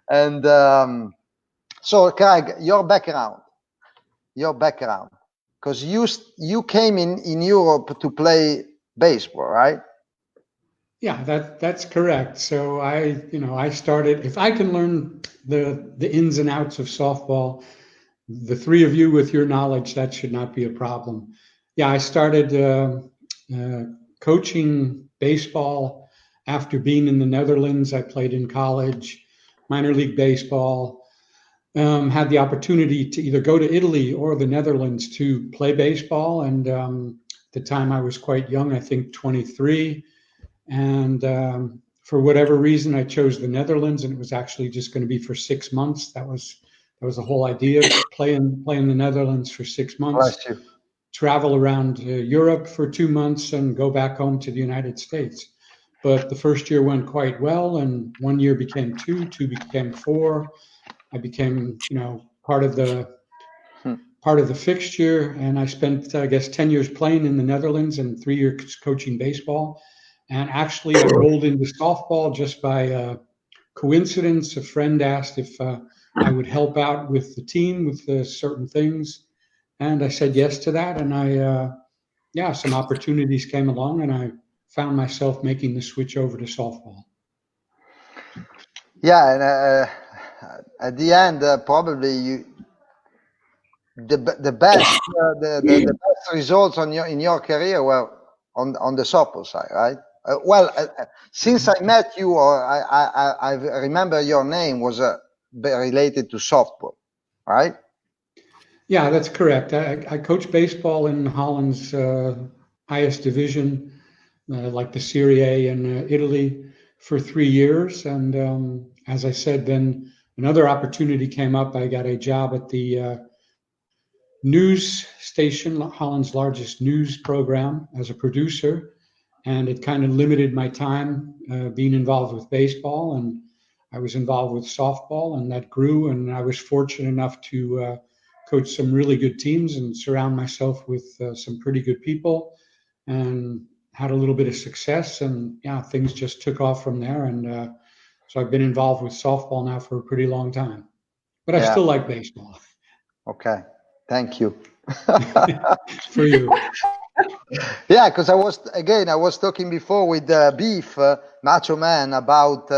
And so, Craig, your background, because you came in Europe to play baseball, right? Yeah, that's correct. So I started. If I can learn the ins and outs of softball, the three of you with your knowledge, that should not be a problem. Yeah, I started coaching baseball after being in the Netherlands. I played in college, minor league baseball. Had the opportunity to either go to Italy or the Netherlands to play baseball. And at the time I was quite young, I think 23. And for whatever reason, I chose the Netherlands, and it was actually just going to be for 6 months. That was the whole idea: play in the Netherlands for 6 months, Bless you. travel around Europe for 2 months, and go back home to the United States. But the first year went quite well, and 1 year became two became four. I became, part of the fixture, and I spent, I guess, 10 years playing in the Netherlands and 3 years coaching baseball. And actually, I rolled into softball just by coincidence. A friend asked if I would help out with the team with certain things, and I said yes to that. And some opportunities came along, and I found myself making the switch over to softball. Yeah, and at the end, probably the best the best results in your career were on the softball side, right? Since I met you, or I remember your name was related to softball, right? Yeah, that's correct. I coached baseball in Holland's highest division, like the Serie A in Italy, for 3 years. And as I said, then another opportunity came up. I got a job at the news station, Holland's largest news program, as a producer. And it kind of limited my time being involved with baseball. And I was involved with softball, and that grew. And I was fortunate enough to coach some really good teams and surround myself with some pretty good people, and had a little bit of success. And yeah, things just took off from there. And so I've been involved with softball now for a pretty long time, but I still like baseball. Okay, thank you. For you. Yeah, because I was talking before with Beef Macho Man about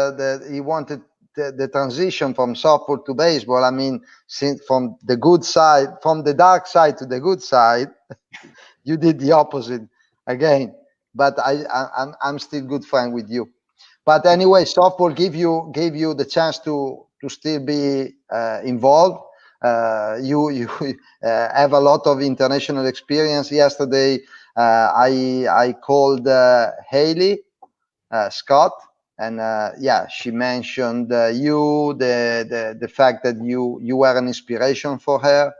he wanted the transition from softball to baseball. I mean, from the dark side to the good side, you did the opposite again. But I'm still good friend with you. But anyway, softball gave you the chance to still be involved. You have a lot of international experience. Yesterday, I called Haley Scott, and she mentioned you, the fact that you were an inspiration for her.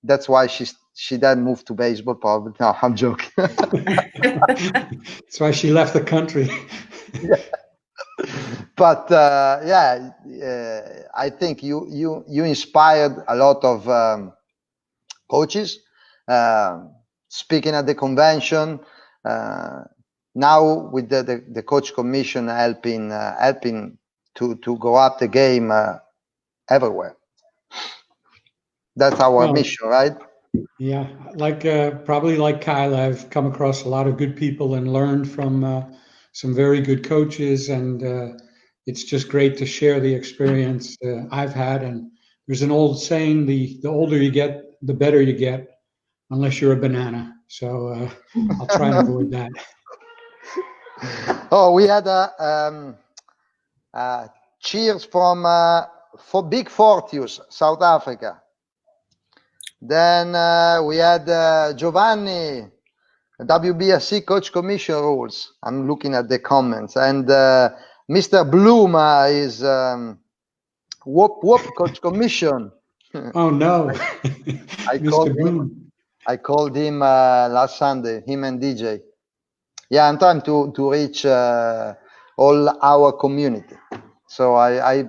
That's why she then moved to baseball. Probably. No, I'm joking. That's why she left the country. Yeah. But I think you inspired a lot of coaches. Speaking at the convention, now with the coach commission helping to go up the game everywhere. That's our mission, right? Yeah, probably like Kyla, I've come across a lot of good people and learned from some very good coaches, and it's just great to share the experience I've had. And there's an old saying: the older you get, the better you get, unless you're a banana. So I'll try and avoid that. Oh, we had cheers from for Big Fortius, South Africa. Then we had Giovanni, WBSC Coach Commission rules. I'm looking at the comments, and Mr. Bloom is whoop Coach Commission. Oh no, I called him last Sunday, him and DJ. Yeah, I'm trying to reach all our community. So I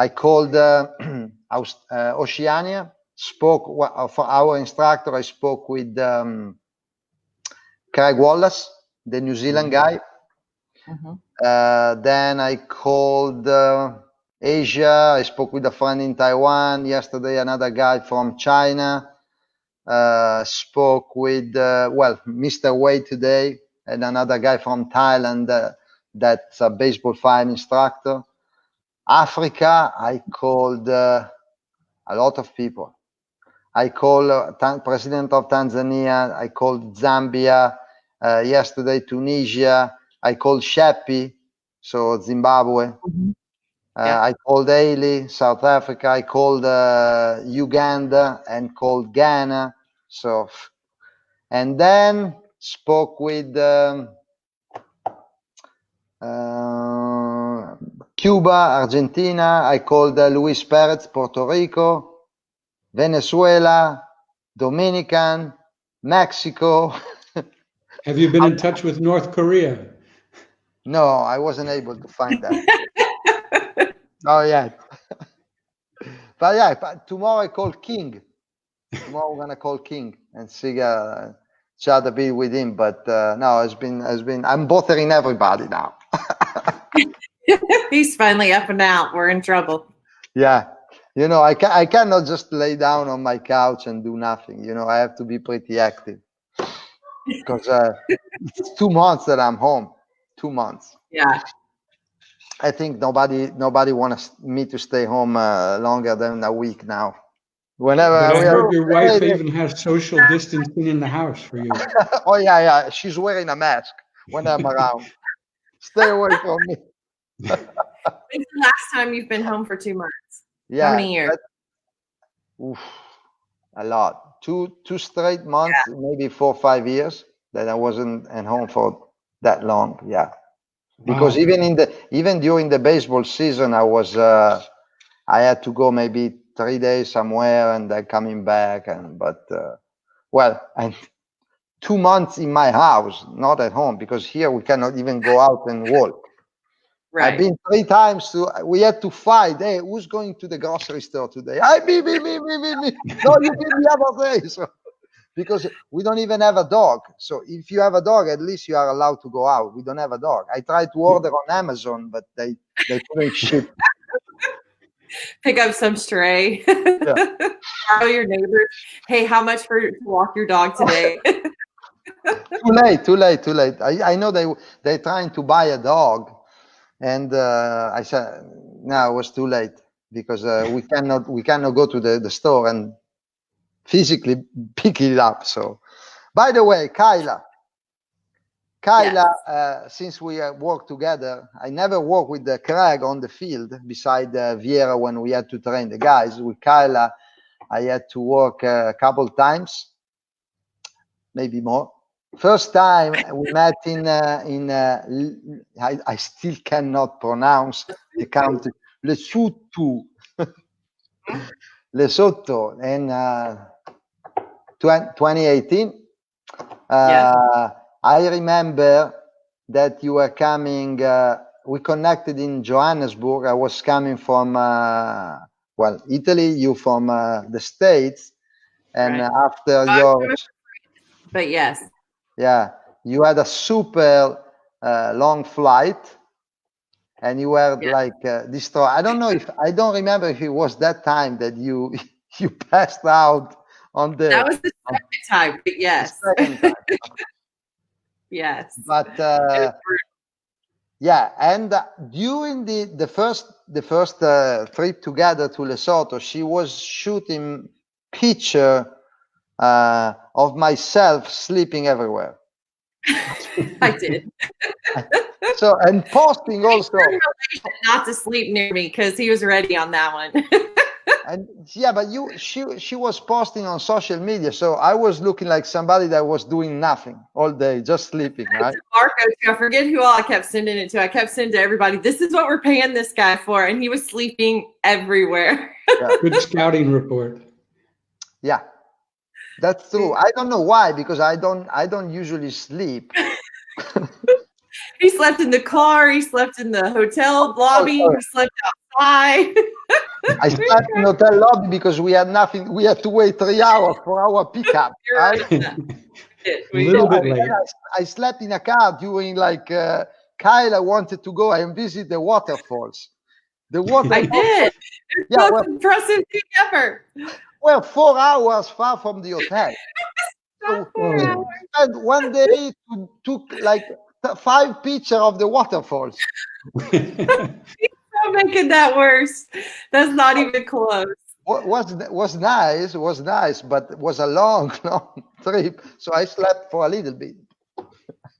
called Oceania, spoke for our instructor. I spoke with Craig Wallace, the New Zealand guy. Mm-hmm. Then I called Asia. I spoke with a friend in Taiwan yesterday, another guy from China. Spoke with, Mr. Wei today, and another guy from Thailand that's a baseball fine instructor. Africa, I called a lot of people. I called President of Tanzania. I called Zambia. Yesterday, Tunisia. I called Shepi, so Zimbabwe. I called Ailey, South Africa. I called Uganda and called Ghana. So, and then spoke with Cuba, Argentina. I called Luis Perez, Puerto Rico, Venezuela, Dominican, Mexico. Have you been in touch with North Korea? No, I wasn't able to find that. Oh, yeah. But yeah, tomorrow I call King. Tomorrow we're going to call King and see chat a bit with him. But no, I'm bothering everybody now. He's finally up and out. We're in trouble. Yeah. You know, I cannot just lay down on my couch and do nothing. You know, I have to be pretty active because it's 2 months that I'm home. 2 months. Yeah. I think nobody wants me to stay home longer than a week now. Whenever I heard your wife even has social distancing in the house for you. Oh yeah. She's wearing a mask when I'm around. Stay away from me. When's the last time you've been home for 2 months? Yeah. How many years? A lot. Two straight months, maybe 4 or 5 years that I wasn't at home for that long. Yeah. Because even during the baseball season, I had to go maybe 3 days somewhere and then coming back. And 2 months in my house, not at home, because here we cannot even go out and walk. Right. I've been 3 times we had to fight. Hey, who's going to the grocery store today? Me. No, you did the other day. So, because we don't even have a dog. So if you have a dog, at least you are allowed to go out. We don't have a dog. I tried to order on Amazon, but they couldn't ship. Pick up some stray. Yeah. Tell your neighbors, hey, how much to walk your dog today? Too late. I know they're trying to buy a dog, and I said no, it was too late because we cannot go to the store and physically pick it up. So, by the way, Kyla, yes. Since we work together, I never worked with Craig on the field beside Vieira when we had to train the guys. With Kyla, I had to work a couple times, maybe more. First time we met in I still cannot pronounce the country, Lesotho, in 2018. Yes. I remember that you were coming, we connected in Johannesburg. I was coming from, Italy, you from the States. And right. After But yes. Yeah, you had a super long flight and you were destroyed. I don't remember if it was that time that you passed out on the. That was the second time, but yes. The second time. Yes. But and during the first trip together to Lesotho, she was shooting picture of myself sleeping everywhere. I did. So, and posting also. Not to sleep near me because he was ready on that one. And but she was posting on social media, so I was looking like somebody that was doing nothing all day, just sleeping, right? Marco, I forget who all I kept sending it to. I kept sending to everybody, this is what we're paying this guy for, and he was sleeping everywhere. Yeah. Good scouting report. Yeah, that's true. I don't know why, because I don't usually sleep. He slept in the car. He slept in the hotel lobby. He slept outside. I slept in the hotel lobby because we had nothing. We had to wait 3 hours for our pickup. Right? A little bit late. I slept in a car during Kyla wanted to go and visit the waterfalls. The waterfall. I did. It's Yeah, the most impressive thing ever. Well, 4 hours far from the hotel. Not So 4 we hours. spent one day to took like 5 pictures of the waterfalls. I'm making that worse. That's not even close. Was nice, but it was a long, long trip. So I slept for a little bit.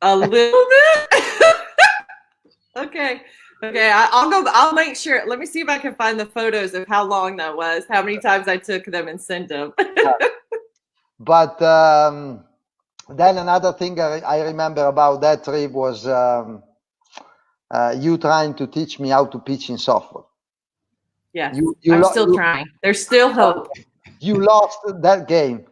A little bit? Okay. I'll go. I'll make sure. Let me see if I can find the photos of how long that was, how many times I took them and sent them. But then another thing I remember about that trip was you trying to teach me how to pitch in softball. Yes, I'm still trying. There's still hope. You lost that game.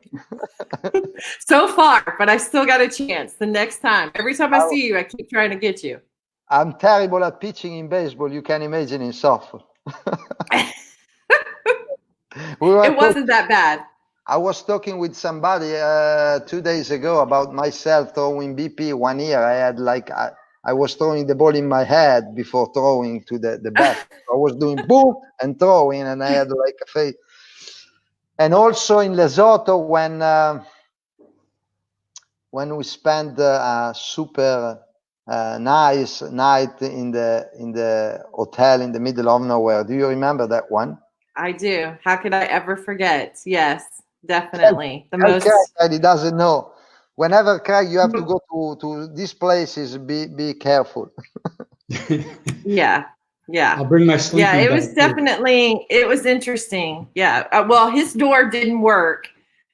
So far, but I still got a chance. The next time, every time I see you, I keep trying to get you. I'm terrible at pitching in baseball. You can imagine in softball. It wasn't that bad. I was talking with somebody 2 days ago about myself throwing BP 1 year. I had like I was throwing the ball in my head before throwing to the bat. I was doing boom and throwing, and I had like a face. And also in Lesotho, when we spent a super nice night in the hotel in the middle of nowhere. Do you remember that one? I do. How could I ever forget? Yes, definitely. The most. Craig, he doesn't know. Whenever Craig, you have to go to these places. Be careful. Yeah. I'll bring my sleeping bag. Yeah, it was definitely. It was interesting. Yeah. Well, his door didn't work,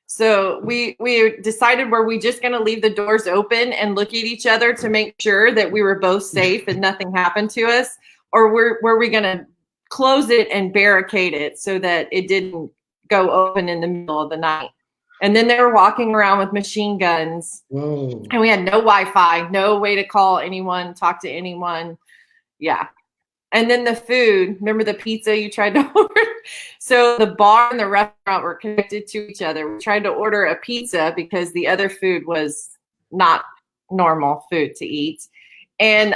so we decided were we just going to leave the doors open and look at each other to make sure that we were both safe and nothing happened to us, or were we going to close it and barricade it so that it didn't go open in the middle of the night? And then they were walking around with machine guns. Whoa. And we had no Wi-Fi, no way to call anyone, talk to anyone. Yeah. And then the food, remember the pizza you tried to order? So the bar and the restaurant were connected to each other. We tried to order a pizza because the other food was not normal food to eat. And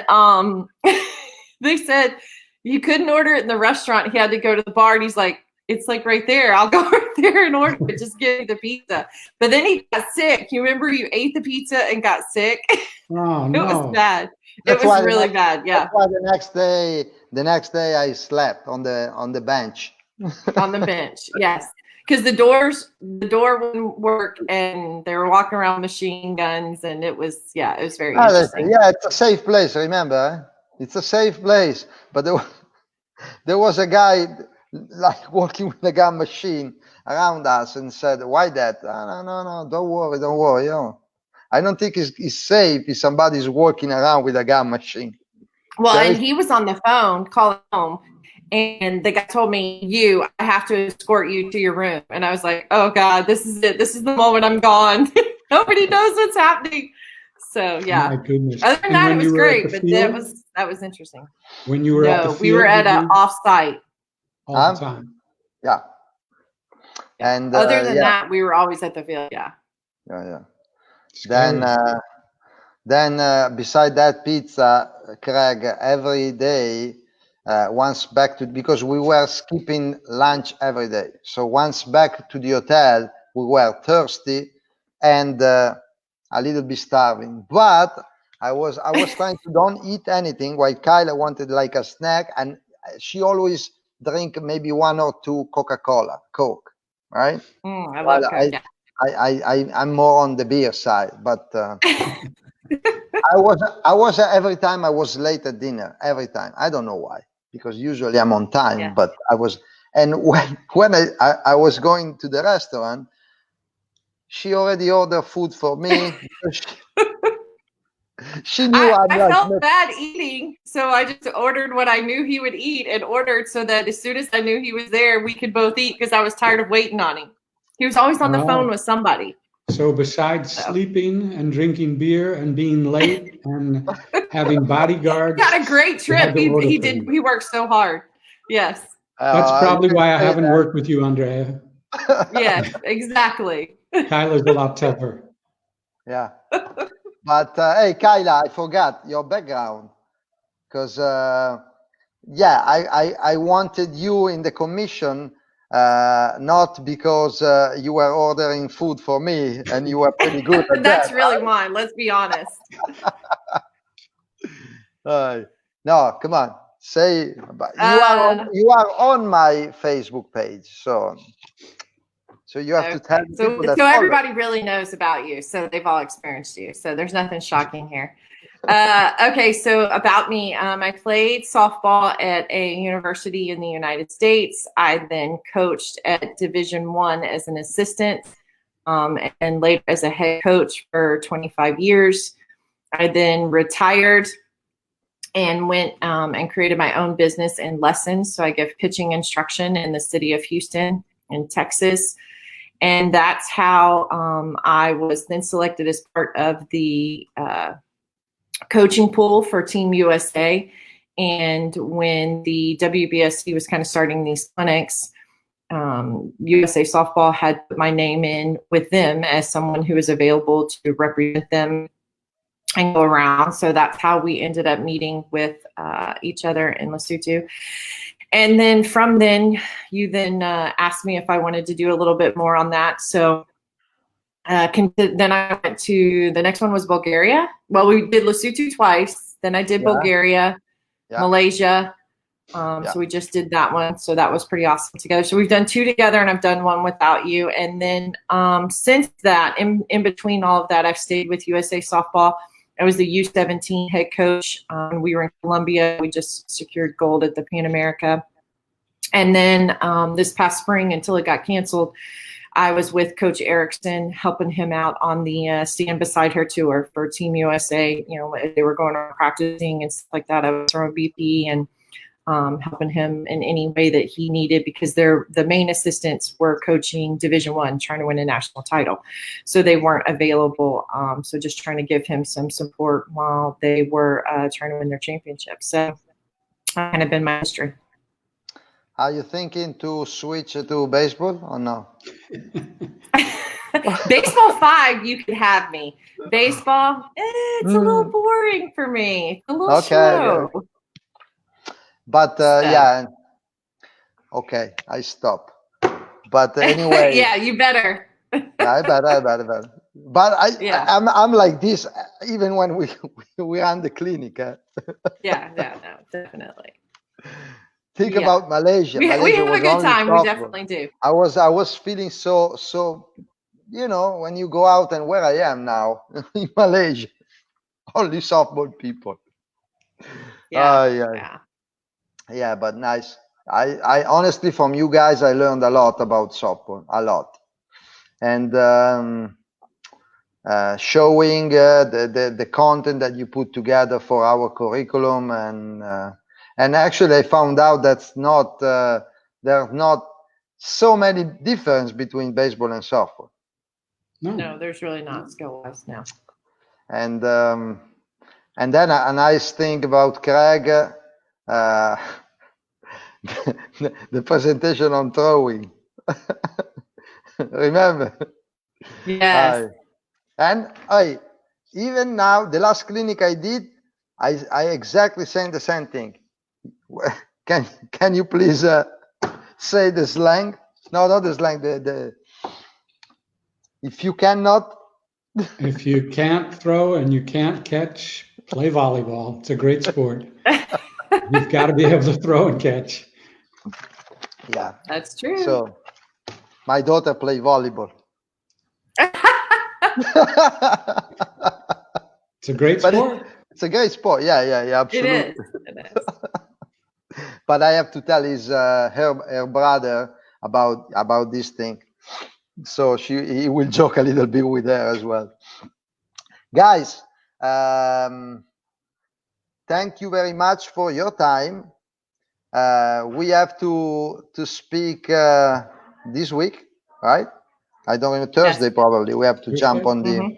they said you couldn't order it in the restaurant. He had to go to the bar, and he's like, it's like right there. I'll go right there and order it. Just give me the pizza. But then he got sick. You remember you ate the pizza and got sick? Oh, no. It was bad. That's it was really bad. Yeah. That's why the next day I slept on the bench. On the bench, yes. Because the door wouldn't work, and they were walking around with machine guns, and it was very interesting. Yeah, it's a safe place, remember? It's a safe place. But there was a guy like walking with a gun machine around us and said, why that? No, don't worry. You know, I don't think it's safe if somebody's walking around with a gun machine. Well, and he was on the phone calling home, and the guy told me, I have to escort you to your room. And I was like, oh God, this is it. This is the moment I'm gone. Nobody knows what's happening. So yeah. My goodness. Other than that, it was great, but that was interesting. When you were at the field, we were at an off-site. All the time. Yeah. And other than that, we were always at the field. Yeah. Yeah. Then beside that pizza, Craig, every day, because we were skipping lunch every day. So once back to the hotel, we were thirsty and a little bit starving. But I was trying to don't eat anything, while Kyla wanted like a snack, and she always drink maybe 1 or 2 Coke, right? I love Coke. I'm more on the beer side, but I was every time I was late at dinner, every time. I don't know why, because usually I'm on time, but I was. And when I was going to the restaurant, she already ordered food for me. She knew I felt bad eating, so I just ordered what I knew he would eat and ordered so that as soon as I knew he was there, we could both eat, because I was tired of waiting on him. He was always on the phone with somebody. So besides sleeping and drinking beer and being late and having bodyguards, he had a great trip. He worked so hard. Yes. That's probably why I haven't worked with you, Andrea. Yes, exactly. Kyla's a lot tougher. Yeah. But hey, Kyla, I forgot your background, because yeah, I wanted you in the commission, not because you were ordering food for me and you were pretty good at That's that. really mine. Let's be honest. No, come on. Say you are on my Facebook page, so you have to tell the people that so follow. everybody really knows about you, so they've all experienced you. So there's nothing shocking here. Okay, so about me, I played softball at a university in the United States. I then coached at Division I as an assistant, and later as a head coach for 25 years. I then retired and went and created my own business in lessons. So I give pitching instruction in the city of Houston in Texas. And that's how I was then selected as part of the coaching pool for Team USA. And when the WBSC was kind of starting these clinics, USA Softball had put my name in with them as someone who was available to represent them and go around. So that's how we ended up meeting with each other in Lesotho. And then from then, you then asked me if I wanted to do a little bit more on that. So then I went to, the next one was Bulgaria. Well, we did Lesotho twice. Then I did Bulgaria, Malaysia. So we just did that one. So that was pretty awesome together. So we've done 2 together and I've done 1 without you. And then since that, in between all of that, I've stayed with USA Softball. I was the U17 head coach. We were in Colombia. We just secured gold at the Pan America. And then this past spring, until it got canceled, I was with Coach Erickson, helping him out on the Stand Beside Her tour for Team USA. You know, they were going on practicing and stuff like that. I was from BP and helping him in any way that he needed, because the main assistants were coaching Division I, trying to win a national title. So they weren't available. So just trying to give him some support while they were trying to win their championship. So kind of been my history. Are you thinking to switch to baseball or no? Baseball 5, you could have me. Baseball, it's a little boring for me. It's a little slow. Okay. But yeah, okay, I stop. But anyway, yeah, you better. I better. But I'm like this even when we run the clinic. Yeah, no, definitely. Think about Malaysia. We Malaysia have a good time. We definitely do. I was feeling so. You know, when you go out and where I am now in Malaysia, only softball people. Yeah, but nice. I honestly, from you guys, I learned a lot about softball, a lot, and showing the content that you put together for our curriculum, and actually, I found out that's not there's not so many difference between baseball and softball. No, there's really not skill-wise now. And then a nice thing about Craig. The presentation on throwing. Remember? Yes. And even now, the last clinic I did, I exactly saying the same thing. Can you please say the slang? No, not the slang. The if you cannot. If you can't throw and you can't catch, play volleyball. It's a great sport. You've got to be able to throw and catch. Yeah, that's true. So my daughter play volleyball. It's a great sport. It's a great sport. Yeah, absolutely. It is. But I have to tell her brother about this thing, so he will joke a little bit with her as well. Guys, thank you very much for your time. We have to speak this week, right? I don't know, Thursday probably. We have to jump on the.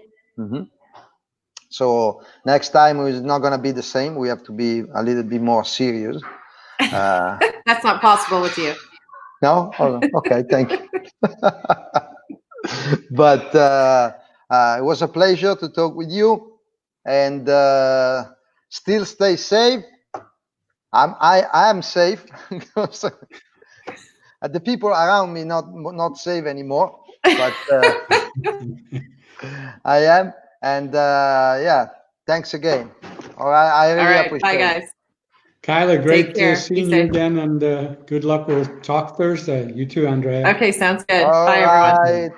So next time it's not going to be the same. We have to be a little bit more serious. That's not possible with you. No? Oh, okay, thank you. But it was a pleasure to talk with you, and still stay safe. I am safe because the people around me not safe anymore, but I am. And yeah, thanks again. All right, I really All right. appreciate Bye, it. guys. Kyla, great care. Be seeing you safe. again, and good luck. We'll talk Thursday. You too, Andrea. Okay, sounds good. All Bye, everyone. right.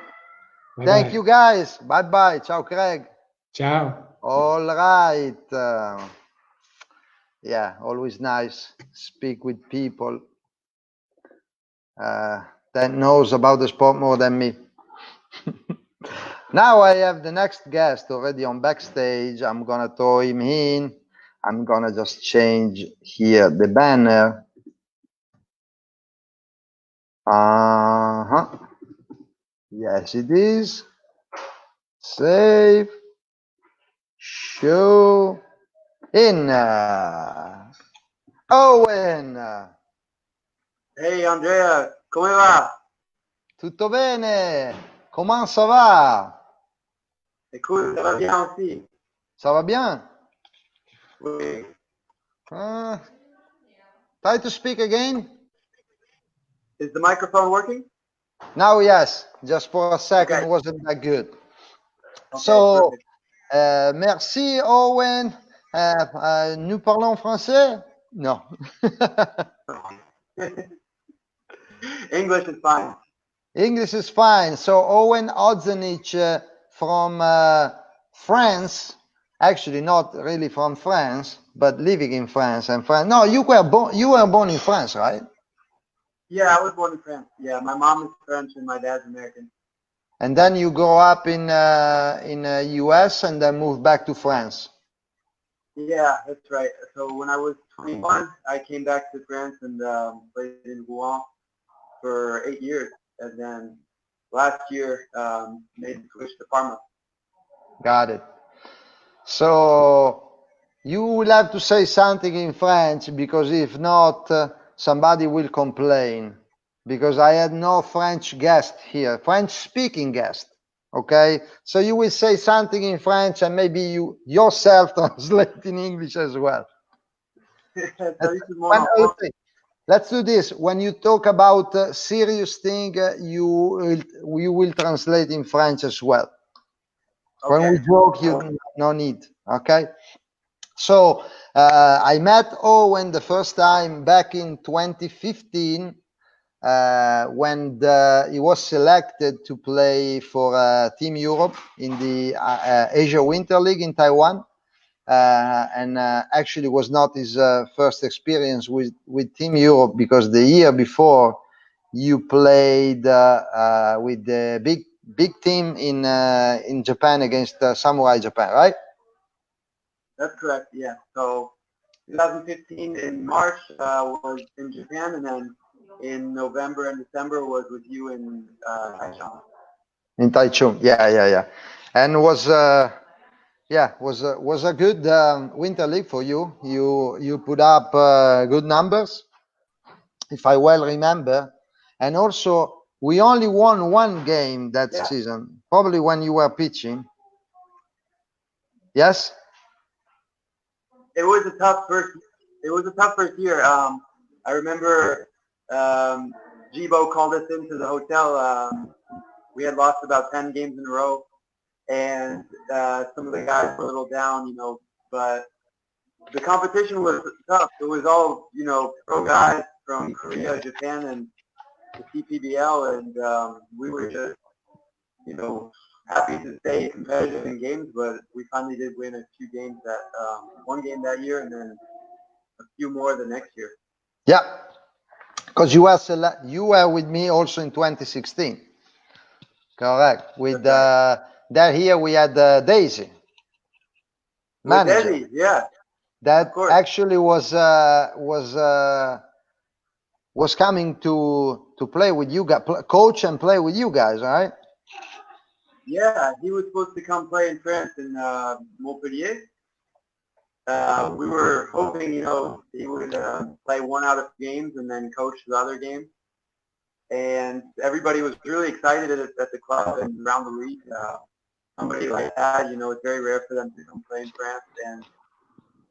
Bye-bye. Thank you, guys. Bye-bye. Ciao, Craig. Ciao. All right. Yeah, always nice speak with people that knows about the sport more than me. Now I have the next guest already on backstage. I'm gonna throw him in. I'm gonna just change here the banner. Yes, it is. Save. Show. In. Owen. Hey Andrea, come va? Tutto bene? Comment ça va? Écoute, ça va bien aussi. Ça va bien? Oui. Try to speak again. Is the microphone working? Now, yes. Just for a second, Okay. wasn't that good. Okay, So, perfect. merci Owen. Nous parlons français? Non. English is fine. English is fine. So Owen Ozanich from France, actually not really from France, but living in France. And France. No, you were born in France, right? Yeah, I was born in France. Yeah, my mom is French and my dad's American. And then you grow up in US and then move back to France. Yeah, that's right. So when I was 21, I came back to France and played in Rouen for 8 years. And then last year, made the switch to Parma. Got it. So you will have to say something in French, because if not, somebody will complain, because I had no French guest here, French speaking guest. Okay, so you will say something in French and maybe you yourself translate in English as well. Let's do this. When you talk about serious thing, you will translate in French as well. Okay. When we joke, you no need. Okay. So I met Owen the first time back in 2015 when he was selected to play for Team Europe in the Asia Winter League in Taiwan. And actually was not his first experience with Team Europe, because the year before you played with the big team in Japan against Samurai Japan, right? That's correct, yeah. So 2015 in March was in Japan, and then in November and December was with you in Taichung. In Taichung, yeah. And was a good winter league for you. You put up good numbers, if I well remember. And also, we only won one game that season, probably when you were pitching. Yes? It was a tough first year. I remember Jibo called us into the hotel. We had lost about 10 games in a row, and some of the guys were a little down, but the competition was tough. It was all, pro guys from Korea, Japan, and the CPBL, and we were just, happy to stay competitive in games, but we finally did win a few games one game that year, and then a few more the next year. Yeah, because you were with me also in 2016. Correct. With that here we had Daisy, manager. Daisy, yeah. That actually was coming to play with you guys, coach and play with you guys, right? Yeah, he was supposed to come play in France in Montpellier. We were hoping, he would play one out of games and then coach the other games. And everybody was really excited at the club and around the league. Somebody like that, it's very rare for them to come play in France. And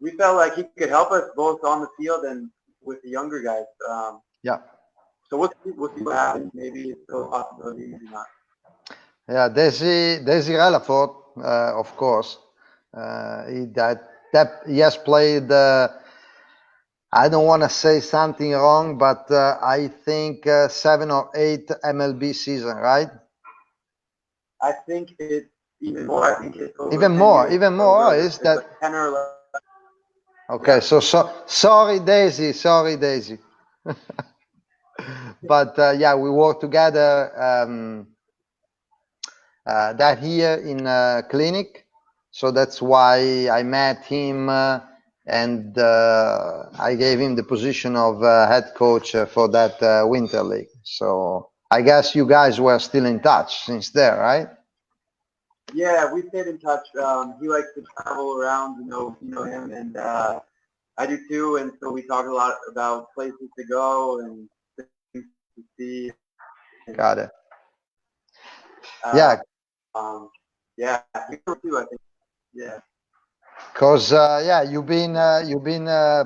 we felt like he could help us both on the field and with the younger guys. Yeah. So we'll see what happens. Maybe it's still a possibility, maybe not. Yeah, Desi Relaford, of course. He has played. I don't want to say something wrong, but I think 7 or 8 MLB season, right? I think it's even more. I think it's over Even 10 more. years. Even more. Over, Is that like 10 or 11? okay? Yeah. So sorry, Daisy. Sorry, Daisy. But yeah, we worked together that year in clinic, so that's why I met him and I gave him the position of head coach for that winter league. So I guess you guys were still in touch since there, right? Yeah, we stayed in touch. He likes to travel around, you know him, and I do too. And so we talk a lot about places to go and things to see. Got it. Yeah. Yeah, you too, I think. Yeah. Because yeah, you've been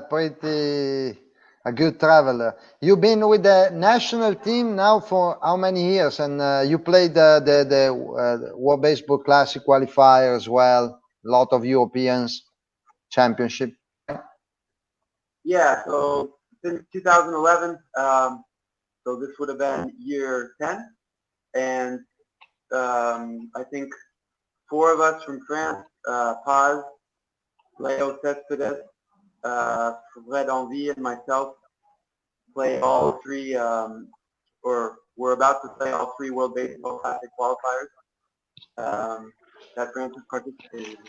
pretty a good traveler. You've been with the national team now for how many years? And you played the World Baseball Classic qualifier as well. A lot of Europeans championship. Yeah. So since 2011, so this would have been year 10, and I think 4 of us from France, Paz, Leo Cespedes, Fred Envie, and myself play all 3, or we're about to play all 3 World Baseball Classic qualifiers that France has participated in.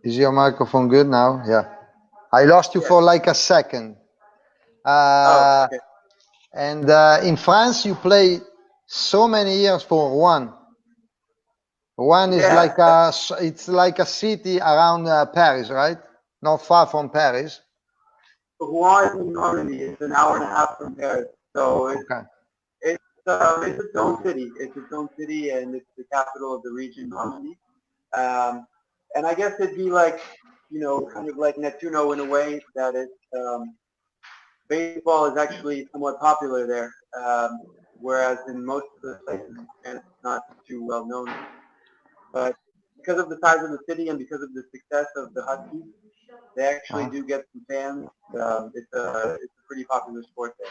Is your microphone good now? Yeah. I lost you for like a second. Oh, okay. And in France, you play so many years for one. One is like it's like a city around Paris, right? Not far from Paris. Rouen is in Normandy. It's an hour and a half from Paris. So it's its own city. It's its own city, and it's the capital of the region, Normandy. And I guess it'd be like, kind of like Nettuno in a way that baseball is actually somewhat popular there, whereas in most of the places it's not too well known. But because of the size of the city and because of the success of the Huskies, they actually do get some fans. It's a pretty popular sport there.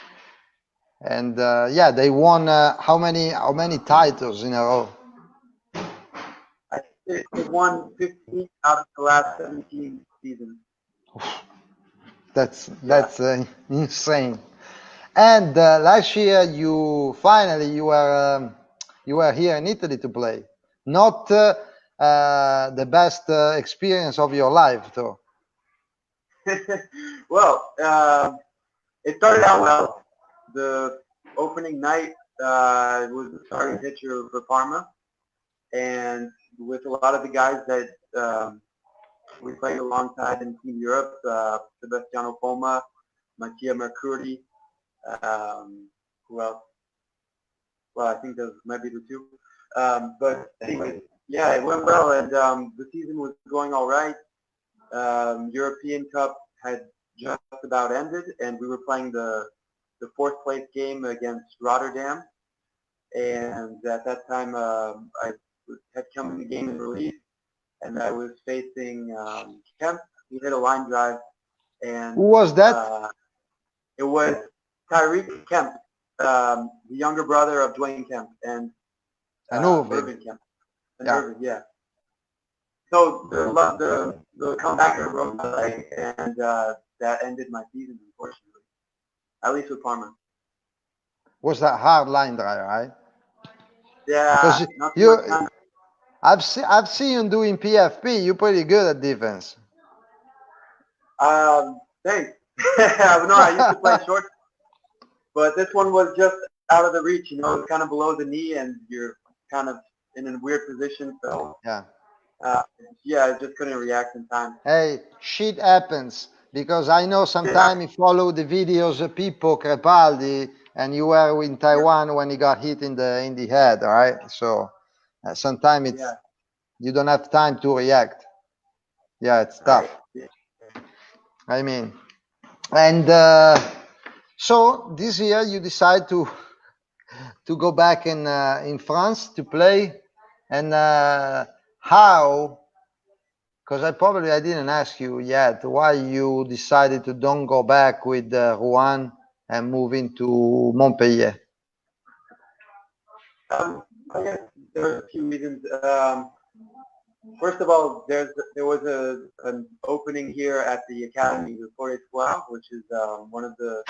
And yeah, they won how many titles in a row? I think they won 15 out of the last 17 seasons. That's insane. And last year you were here in Italy to play. Not the best experience of your life, though. Well, it started out well. The opening night was the starting pitcher for Parma, and with a lot of the guys that we played alongside in Team Europe, Sebastiano Poma, Mattia Mercuri, who else? Well, I think those might be the 2. But anyway, yeah, it went well, and the season was going all right. European Cup had just about ended, and we were playing the 4th place game against Rotterdam. And at that time, I had come in the game in relief, and I was facing Kemp. He hit a line drive, and who was that? It was Tyreek Kemp, the younger brother of Dwayne Kemp and Irvin Kemp. Irvin, yeah. So the comebacker broke my leg, and that ended my season, unfortunately. At least with Parma. Was that hard line drive, right? Yeah. I've seen you doing PFP. You're pretty good at defense. Thanks. No, I used to play short, but this one was just out of the reach. It's kind of below the knee, and you're kind of in a weird position. So yeah, I just couldn't react in time. Hey, shit happens because I know sometimes you follow the videos of Pippo Crepaldi, and you were in Taiwan when he got hit in the head, all right? So sometimes You don't have time to react. Yeah, it's tough. Right. I mean, and so this year you decide to go back in France to play, and how? Because I didn't ask you yet why you decided to don't go back with Rouen and move into Montpellier. I guess there are a few reasons. First of all, there was an opening here at the academy, the Fort Espoir, which is one of the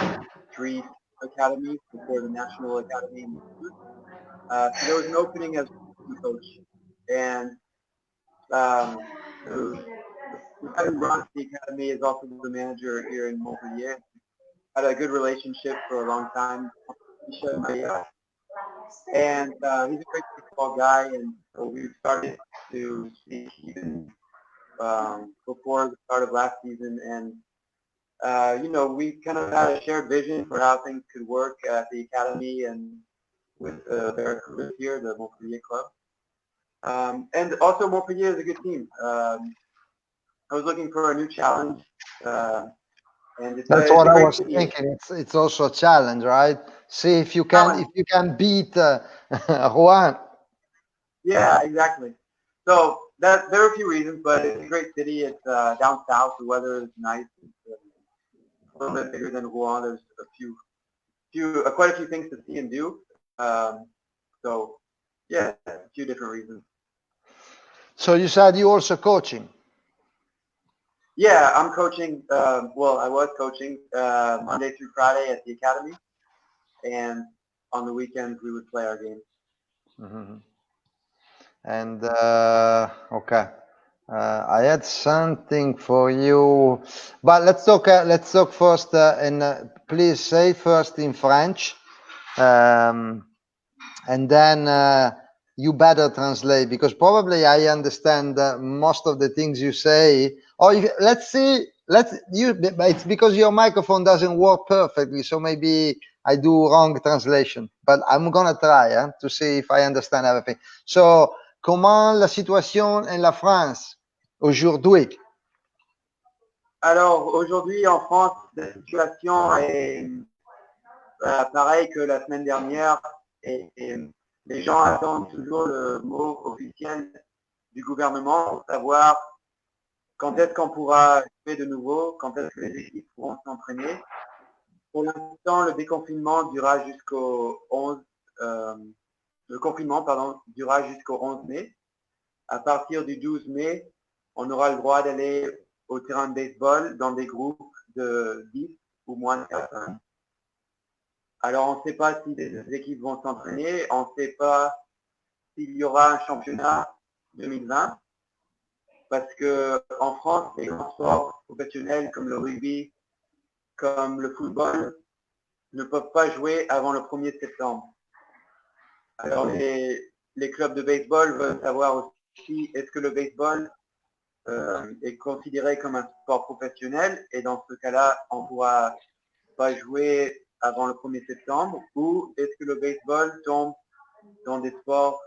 3 academies before the National Academy. So there was an opening as a coach, and the guy who runs the academy is also the manager here in Montpellier. Had a good relationship for a long time. And he's a great baseball guy, and so we started to speak even before the start of last season, and we kind of had a shared vision for how things could work at the academy and with their group here, the Montpellier club. And also Montpellier is a good team. I was looking for a new challenge, and That's what I was thinking. It's also a challenge, right? See if you can beat Rouen. Yeah, exactly. So there are a few reasons, but it's a great city. It's down south. The weather is nice. It's a little bit bigger than Rouen. There's quite a few things to see and do. So yeah, a few different reasons. So you said you also coaching? Yeah, I'm coaching. Well, I was coaching Monday through Friday at the academy, and on the weekends we would play our games. Mm-hmm. And okay, I had something for you, but let's talk first. And please say first in French, and then you better translate, because probably I understand most of the things you say. Or let's see, it's because your microphone doesn't work perfectly, so maybe I do wrong translation. But I'm gonna try to see if I understand everything. So, comment la situation en la France aujourd'hui? Alors aujourd'hui en France, la situation est pareille que la semaine dernière, et les gens attendent toujours le mot officiel du gouvernement pour savoir quand est-ce qu'on pourra jouer de nouveau, quand est-ce que les équipes pourront s'entraîner. Pour l'instant, le confinement durera jusqu'au 11 mai. À partir du 12 mai, on aura le droit d'aller au terrain de baseball dans des groupes de 10 ou moins de personnes. Alors, on ne sait pas si les équipes vont s'entraîner, on ne sait pas s'il y aura un championnat 2020, parce que en France, les grands sports professionnels comme le rugby, comme le football, ne peuvent pas jouer avant le 1er septembre. Alors, les clubs de baseball veulent savoir aussi, est-ce que le baseball est considéré comme un sport professionnel, et dans ce cas-là, on ne pourra pas jouer avant le 1er septembre, ou est-ce que le baseball tombe dans des sports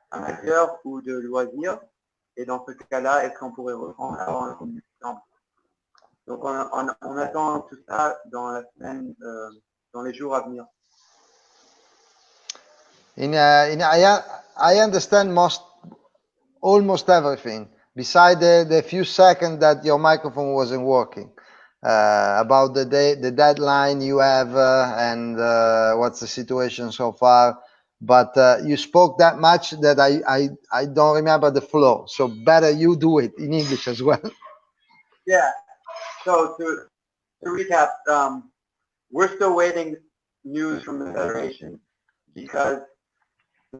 amateurs ou de loisirs, et dans ce cas-là, est-ce qu'on pourrait reprendre avant le 1er septembre. Donc on attend tout ça dans la semaine, dans les jours à venir. I understand almost everything, beside the few seconds that your microphone wasn't working. About the deadline you have, and what's the situation so far. But you spoke that much that I don't remember the flow. So better you do it in English as well. Yeah. So to recap, we're still waiting news from the federation, because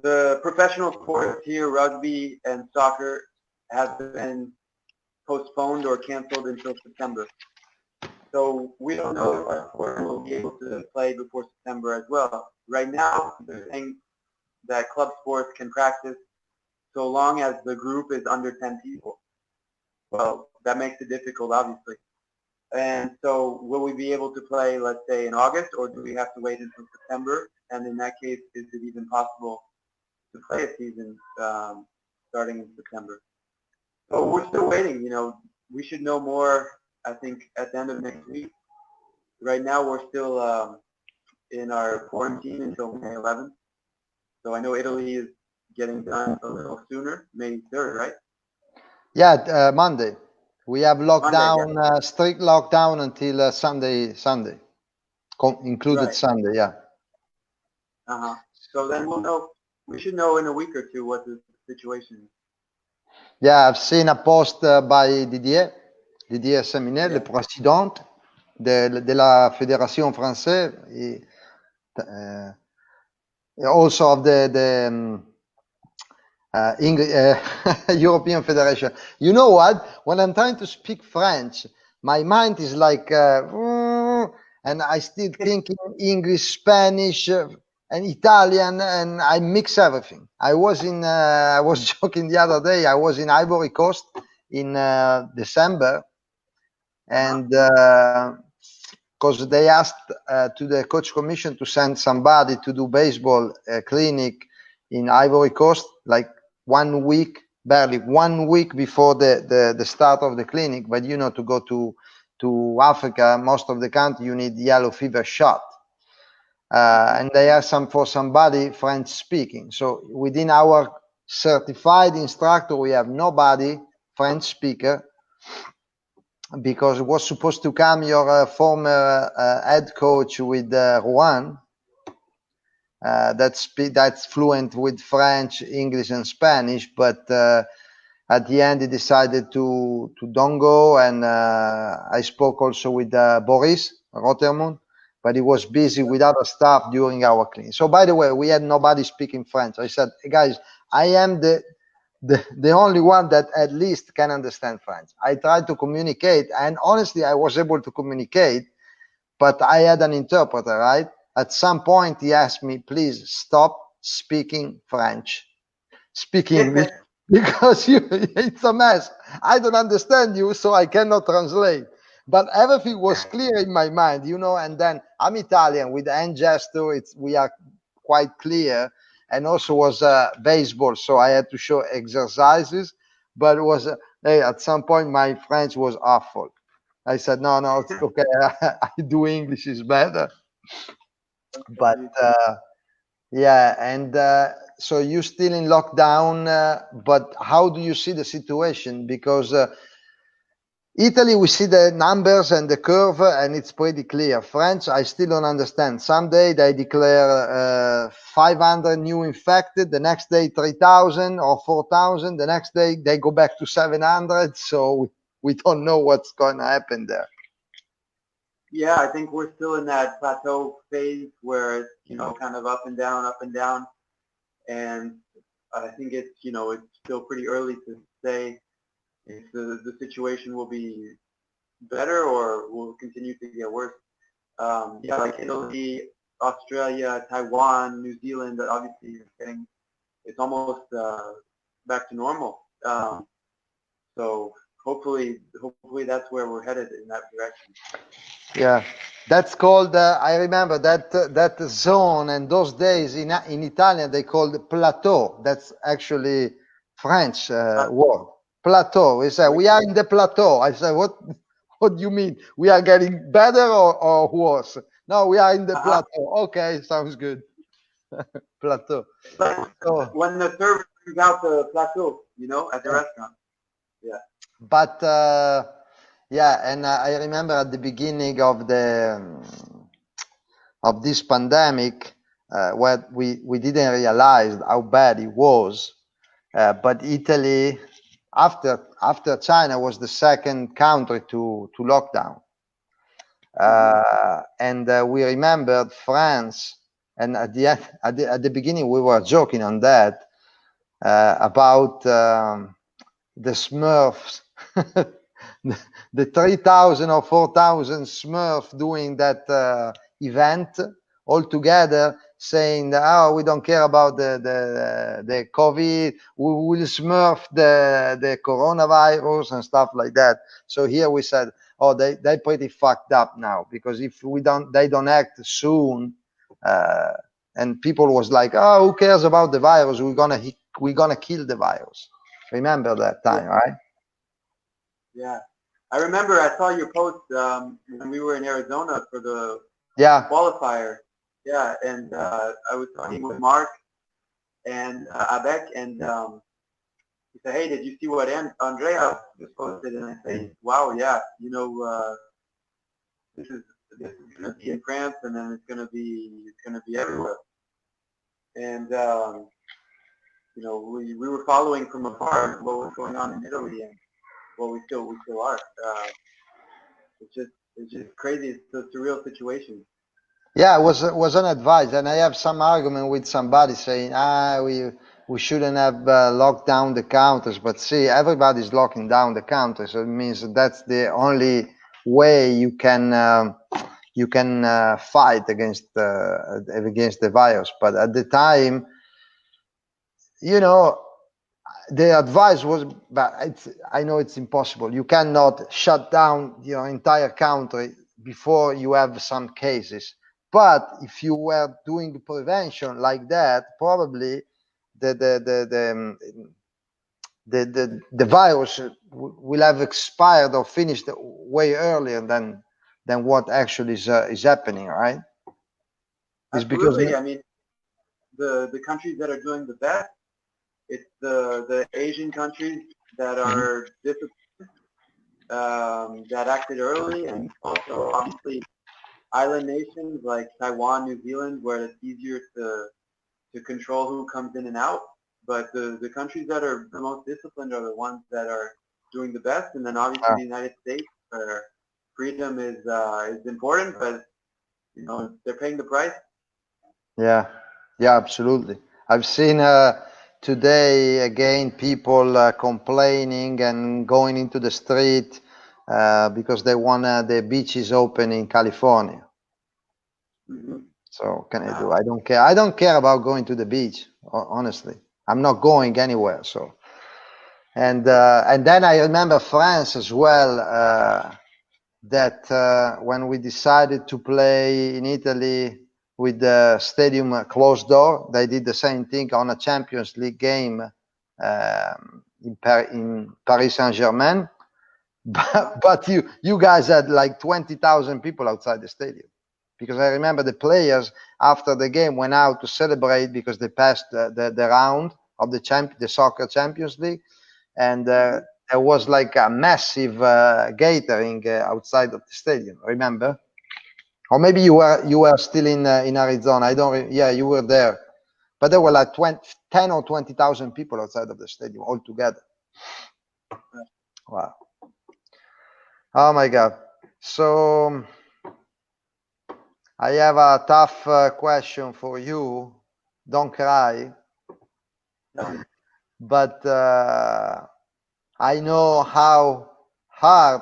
the professional sports here, rugby and soccer, have been postponed or canceled until September. So we don't know if our sport will be able to play before September as well. Right now, they're saying that club sports can practice so long as the group is under 10 people. Well, that makes it difficult, obviously. And so will we be able to play, let's say, in August, or do we have to wait until September? And in that case, is it even possible to play a season starting in September? So we're still waiting. You know, we should know more, I think, at the end of next week. Right now, we're still in our quarantine until May 11th. So I know Italy is getting done a little sooner, May 3rd, right? Yeah, Monday. We have lockdown, Monday, yeah. strict lockdown until Sunday, included Right. Sunday, yeah. So then we'll know. We should know in a week or two what the situation is. Yeah, I've seen a post by Didier Seminet, Yeah. le président de la Fédération française, also of the English, European Federation. You know what? When I'm trying to speak French, my mind is like, and I still think in English, Spanish, and Italian, and I mix everything. I was joking the other day. I was in Ivory Coast in December, and because they asked to the coach commission to send somebody to do baseball clinic in Ivory Coast, like 1 week, barely 1 week before the start of the clinic. But you know, to go to Africa, most of the country, you need yellow fever shot. And they asked for somebody French speaking. So within our certified instructor, we have nobody French speaker, because it was supposed to come your former head coach with Rouen, that's fluent with French, English, and Spanish, but at the end he decided to don't go, and I spoke also with Boris Rotermund, but he was busy with other stuff during our clinic. So by the way, we had nobody speaking French. I said, hey guys, I am the only one that at least can understand French. I tried to communicate, and honestly, I was able to communicate, but I had an interpreter, right? At some point, he asked me, please stop speaking French. Speak English, because it's a mess. I don't understand you, so I cannot translate. But everything was clear in my mind, you know, and then I'm Italian, with the hand gesture, we are quite clear. And also was baseball, so I had to show exercises, but it was hey, at some point my French was awful. I said, no, it's okay. I do English is better. But yeah, and so you're still in lockdown, but how do you see the situation? Because Italy, we see the numbers and the curve, and it's pretty clear. France, I still don't understand. Someday they declare 500 new infected, the next day 3,000 or 4,000, the next day they go back to 700. So we don't know what's going to happen there. Yeah, I think we're still in that plateau phase where it's, you know, kind of up and down. And I think it's, you know, it's still pretty early to say if the situation will be better or will continue to get worse. Yeah, like Italy, Australia, Taiwan, New Zealand, obviously it's almost back to normal. So hopefully that's where we're headed, in that direction. Yeah, that's called, I remember that zone, and those days in Italian they called plateau. That's actually French word. Plateau. We say we are in the plateau. I say, what do you mean? We are getting better or worse? No, we are in the plateau. Okay, sounds good. Plateau. So, when the server brings out the plateau, you know, at the restaurant. Yeah. But yeah, and I remember at the beginning of this pandemic, where we didn't realize how bad it was, but Italy, after China, was the second country to lock down, and we remembered France, and at the beginning we were joking on that about the Smurfs. The 3,000 or 4,000 Smurf doing that event all together, saying, "Oh, we don't care about the COVID. We will Smurf the coronavirus and stuff like that." So here we said, "Oh, they pretty fucked up now, because if they don't act soon." And people was like, "Oh, who cares about the virus? We're gonna kill the virus." Remember that time, right? Yeah. I remember I saw your post when we were in Arizona for the Yeah. qualifier. Yeah, and I was talking with Mark and Abek, and he said, "Hey, did you see what Andrea just posted?" And I say, "Wow, yeah, you know, this is going to be in France, and then it's going to be everywhere." And you know, we were following from afar what was going on in Italy, and well, we still are. It's just crazy. It's a surreal situation. Yeah, it was unadvised, and I have some argument with somebody saying, we shouldn't have locked down the counters. But see, everybody's locking down the counters, so it means that's the only way you can fight against the virus. But at the time, you know, the advice was, but I know it's impossible. You cannot shut down your entire country before you have some cases. But if you were doing prevention like that, probably the virus will have expired or finished way earlier than what actually is happening, right? It's Absolutely. because I mean, the countries that are doing the best, it's the Asian countries that are disciplined, that acted early, and also obviously island nations like Taiwan, New Zealand, where it's easier to control who comes in and out. But the countries that are the most disciplined are the ones that are doing the best, and then obviously the United States, where freedom is important, but you know they're paying the price. Yeah, absolutely. I've seen today again people complaining and going into the street because they want the beaches open in California. Mm-hmm. So can I do? I don't care. I don't care about going to the beach. Honestly, I'm not going anywhere. So and then I remember France as well. That when we decided to play in Italy with the stadium closed door, they did the same thing on a Champions League game in Paris Saint-Germain. But you guys had like 20,000 people outside the stadium, because I remember the players after the game went out to celebrate because they passed the round of the soccer Champions League, and there was like a massive gathering outside of the stadium. Remember? Or maybe you were still in Arizona. I don't. Yeah, you were there, but there were like 10 or 20,000 people outside of the stadium altogether. Wow. Oh my God. So I have a tough question for you. Don't cry. But I know how hard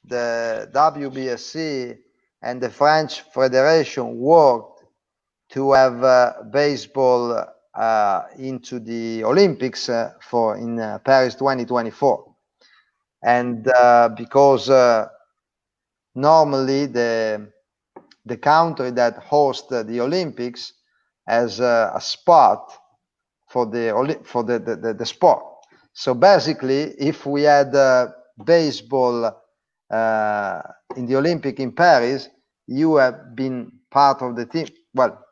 the WBSC and the French Federation worked to have baseball into the Olympics in Paris 2024, and because normally the country that hosts the Olympics has a spot for the sport. So basically, if we had baseball in the Olympic in Paris, you have been part of the team. Well,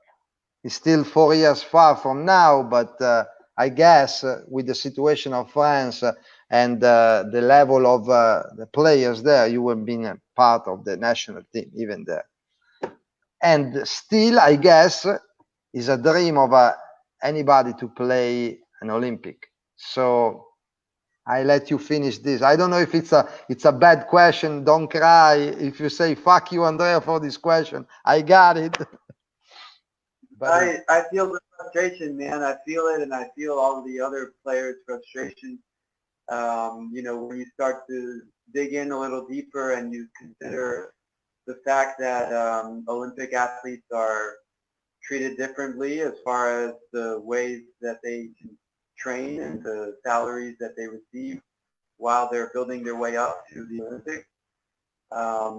it's still 4 years far from now, but I guess with the situation of France and the level of the players there, you have been part of the national team even there. And still, I guess, is a dream of anybody to play an Olympic. So I let you finish this. I don't know if it's a bad question. Don't cry if you say fuck you, Andrea, for this question. I got it. But I feel the frustration, man. I feel it, and I feel all the other players' frustration. You know, when you start to dig in a little deeper and you consider the fact that Olympic athletes are treated differently as far as the ways that they can train and the salaries that they receive while they're building their way up to the Olympics,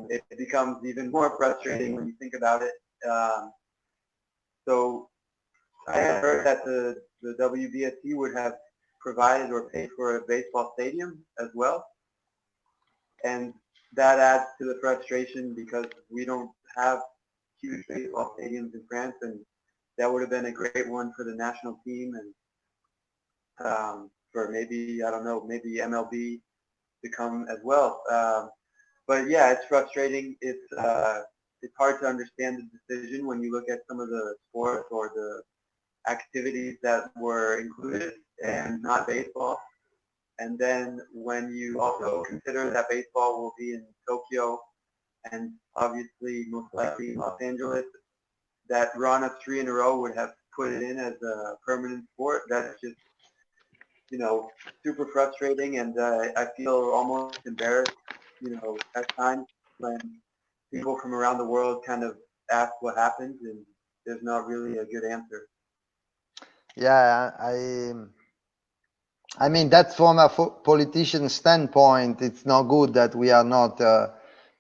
it becomes even more frustrating when you think about it. So I had heard that the WBSC would have provided or paid for a baseball stadium as well. and that adds to the frustration because we don't have huge baseball stadiums in France, and that would have been a great one for the national team and for maybe, I don't know, maybe MLB to come as well. But yeah, it's frustrating. It's hard to understand the decision when you look at some of the sports or the activities that were included and not baseball. And then when you also consider that baseball will be in Tokyo and obviously most likely Los Angeles, that run of 3 in a row would have put it in as a permanent sport. That's just, super frustrating, and I feel almost embarrassed, at times when people from around the world kind of ask what happened, and there's not really a good answer. Yeah, I mean, that's from a politician standpoint. It's not good that we are not for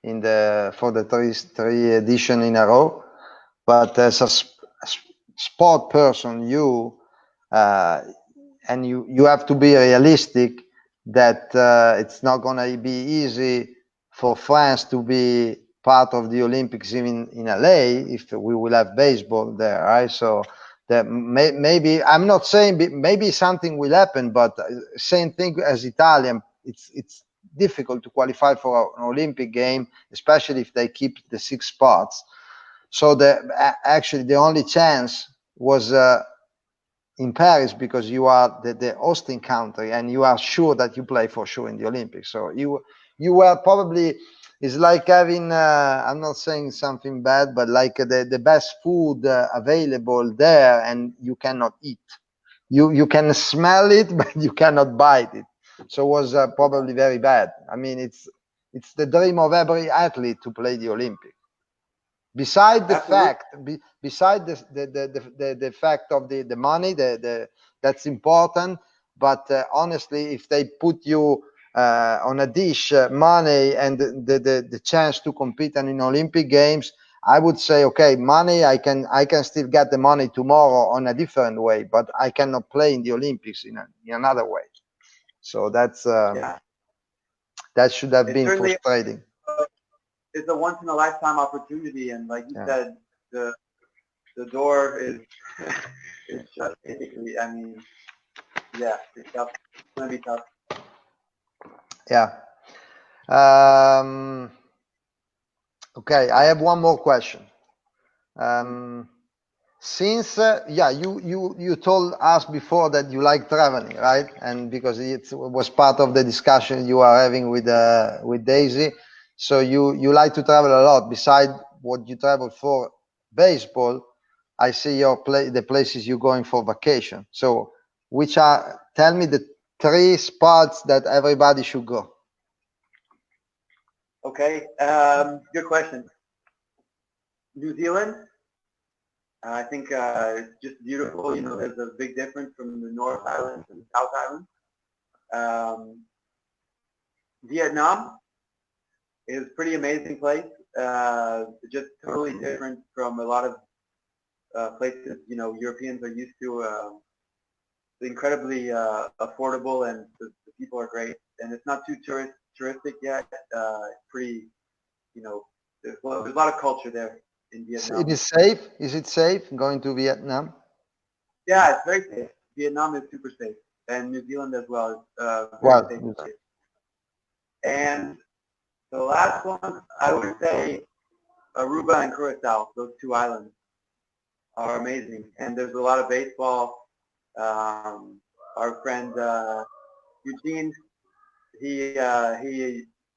the three edition in a row. But as a sport person, you have to be realistic that it's not going to be easy for France to be part of the Olympics even in LA if we will have baseball there, right? So that maybe, I'm not saying maybe something will happen, but same thing as Italian, it's difficult to qualify for an Olympic game, especially if they keep the 6 spots. So actually the only chance was in Paris, because you are the hosting country and you are sure that you play for sure in the Olympics. So you were probably, it's like having, I'm not saying something bad, but like the best food available there and you cannot eat. You can smell it, but you cannot bite it. So it was probably very bad. I mean, it's the dream of every athlete to play the Olympics. Beside the fact, beside the fact of the money, that's important. But honestly, if they put you on a dish, money and the chance to compete in Olympic Games, I would say, okay, money, I can still get the money tomorrow on a different way, but I cannot play in the Olympics in another way. So that's that should have been frustrating. It's a once in a lifetime opportunity, and like you said, the door is shut basically. I mean, yeah, it's tough. It's gonna be tough. Yeah. Okay, I have one more question. Since you told us before that you like traveling, right? And because it was part of the discussion you are having with Daisy, so you like to travel a lot. Besides what you travel for baseball, I see the places you're going for vacation. So tell me the 3 spots that everybody should go. Okay, good question. New Zealand. I think it's just beautiful. There's a big difference from the North Island and the South Island. Vietnam is a pretty amazing place. Just totally different from a lot of places, Europeans are used to. Incredibly affordable, and the people are great. And it's not too touristic yet. Pretty, there's a lot of culture there in Vietnam. It is safe? Is it safe going to Vietnam? Yeah, it's very safe. Vietnam is super safe, and New Zealand as well is very safe. And the last one, I would say Aruba and Curacao. Those 2 islands are amazing, and there's a lot of baseball. Our friend Eugene, he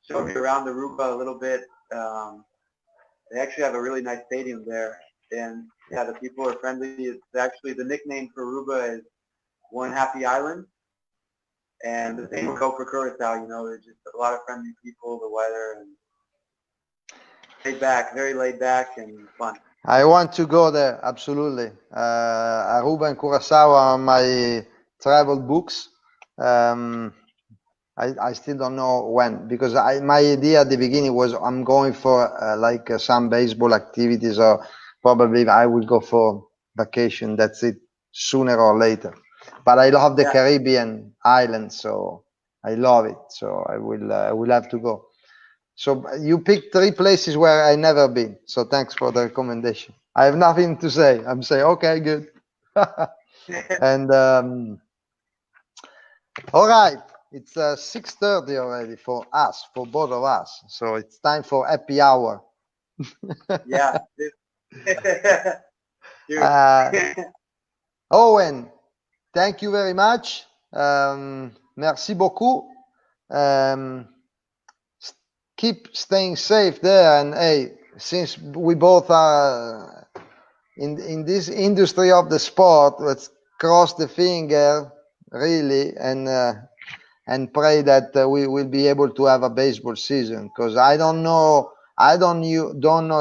showed me around Aruba a little bit. They actually have a really nice stadium there, and yeah, the people are friendly. It's actually, the nickname for Aruba is One Happy Island, and the same will go for Curacao. There's just a lot of friendly people, the weather, and very laid back and fun. I want to go there, absolutely. Aruba and Curacao are my travel books. I still don't know when, because my idea at the beginning was I'm going for some baseball activities, or probably I will go for vacation. That's it, sooner or later. But I love the Caribbean islands, so I love it. So I will have to go. So you picked 3 places where I never been. So thanks for the recommendation. I have nothing to say. I'm saying, okay, good. And all right, it's 6:30 already for us, for both of us. So it's time for happy hour. Yeah. Owen, thank you very much. Merci beaucoup. Keep staying safe there. And hey, since we both are in this industry of the sport, let's cross the finger really and pray that we will be able to have a baseball season. Because I don't know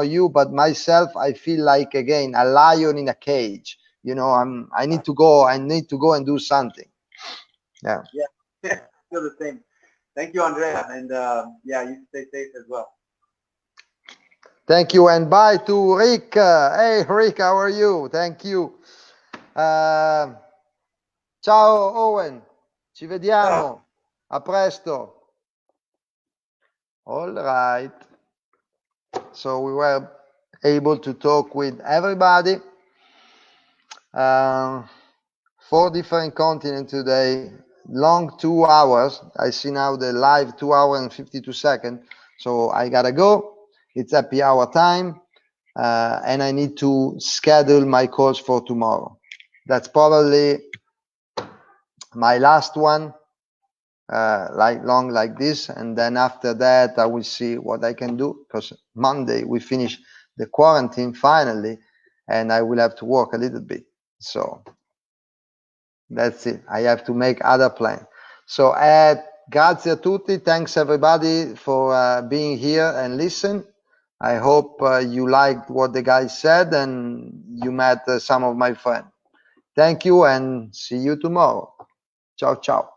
you, but myself, I feel like again a lion in a cage. You know, I need to go and do something. Yeah. Yeah. Feel the same. Thank you, Andrea, and yeah, you stay safe as well. Thank you, and bye to Rick. Hey, Rick, how are you? Thank you. Ciao, Owen. Ci vediamo. A presto. All right. So we were able to talk with everybody. 4 different continents today. Long 2 hours. I see now the live 2 hours and 52 seconds. So I gotta go. It's happy hour time. And I need to schedule my course for tomorrow. That's probably my last one, long like this. And then after that, I will see what I can do, because Monday we finish the quarantine finally, and I will have to work a little bit. So that's it. I have to make other plans. So grazie a tutti. Thanks everybody for being here and listen. I hope you liked what the guy said and you met some of my friends. Thank you and see you tomorrow. Ciao, ciao.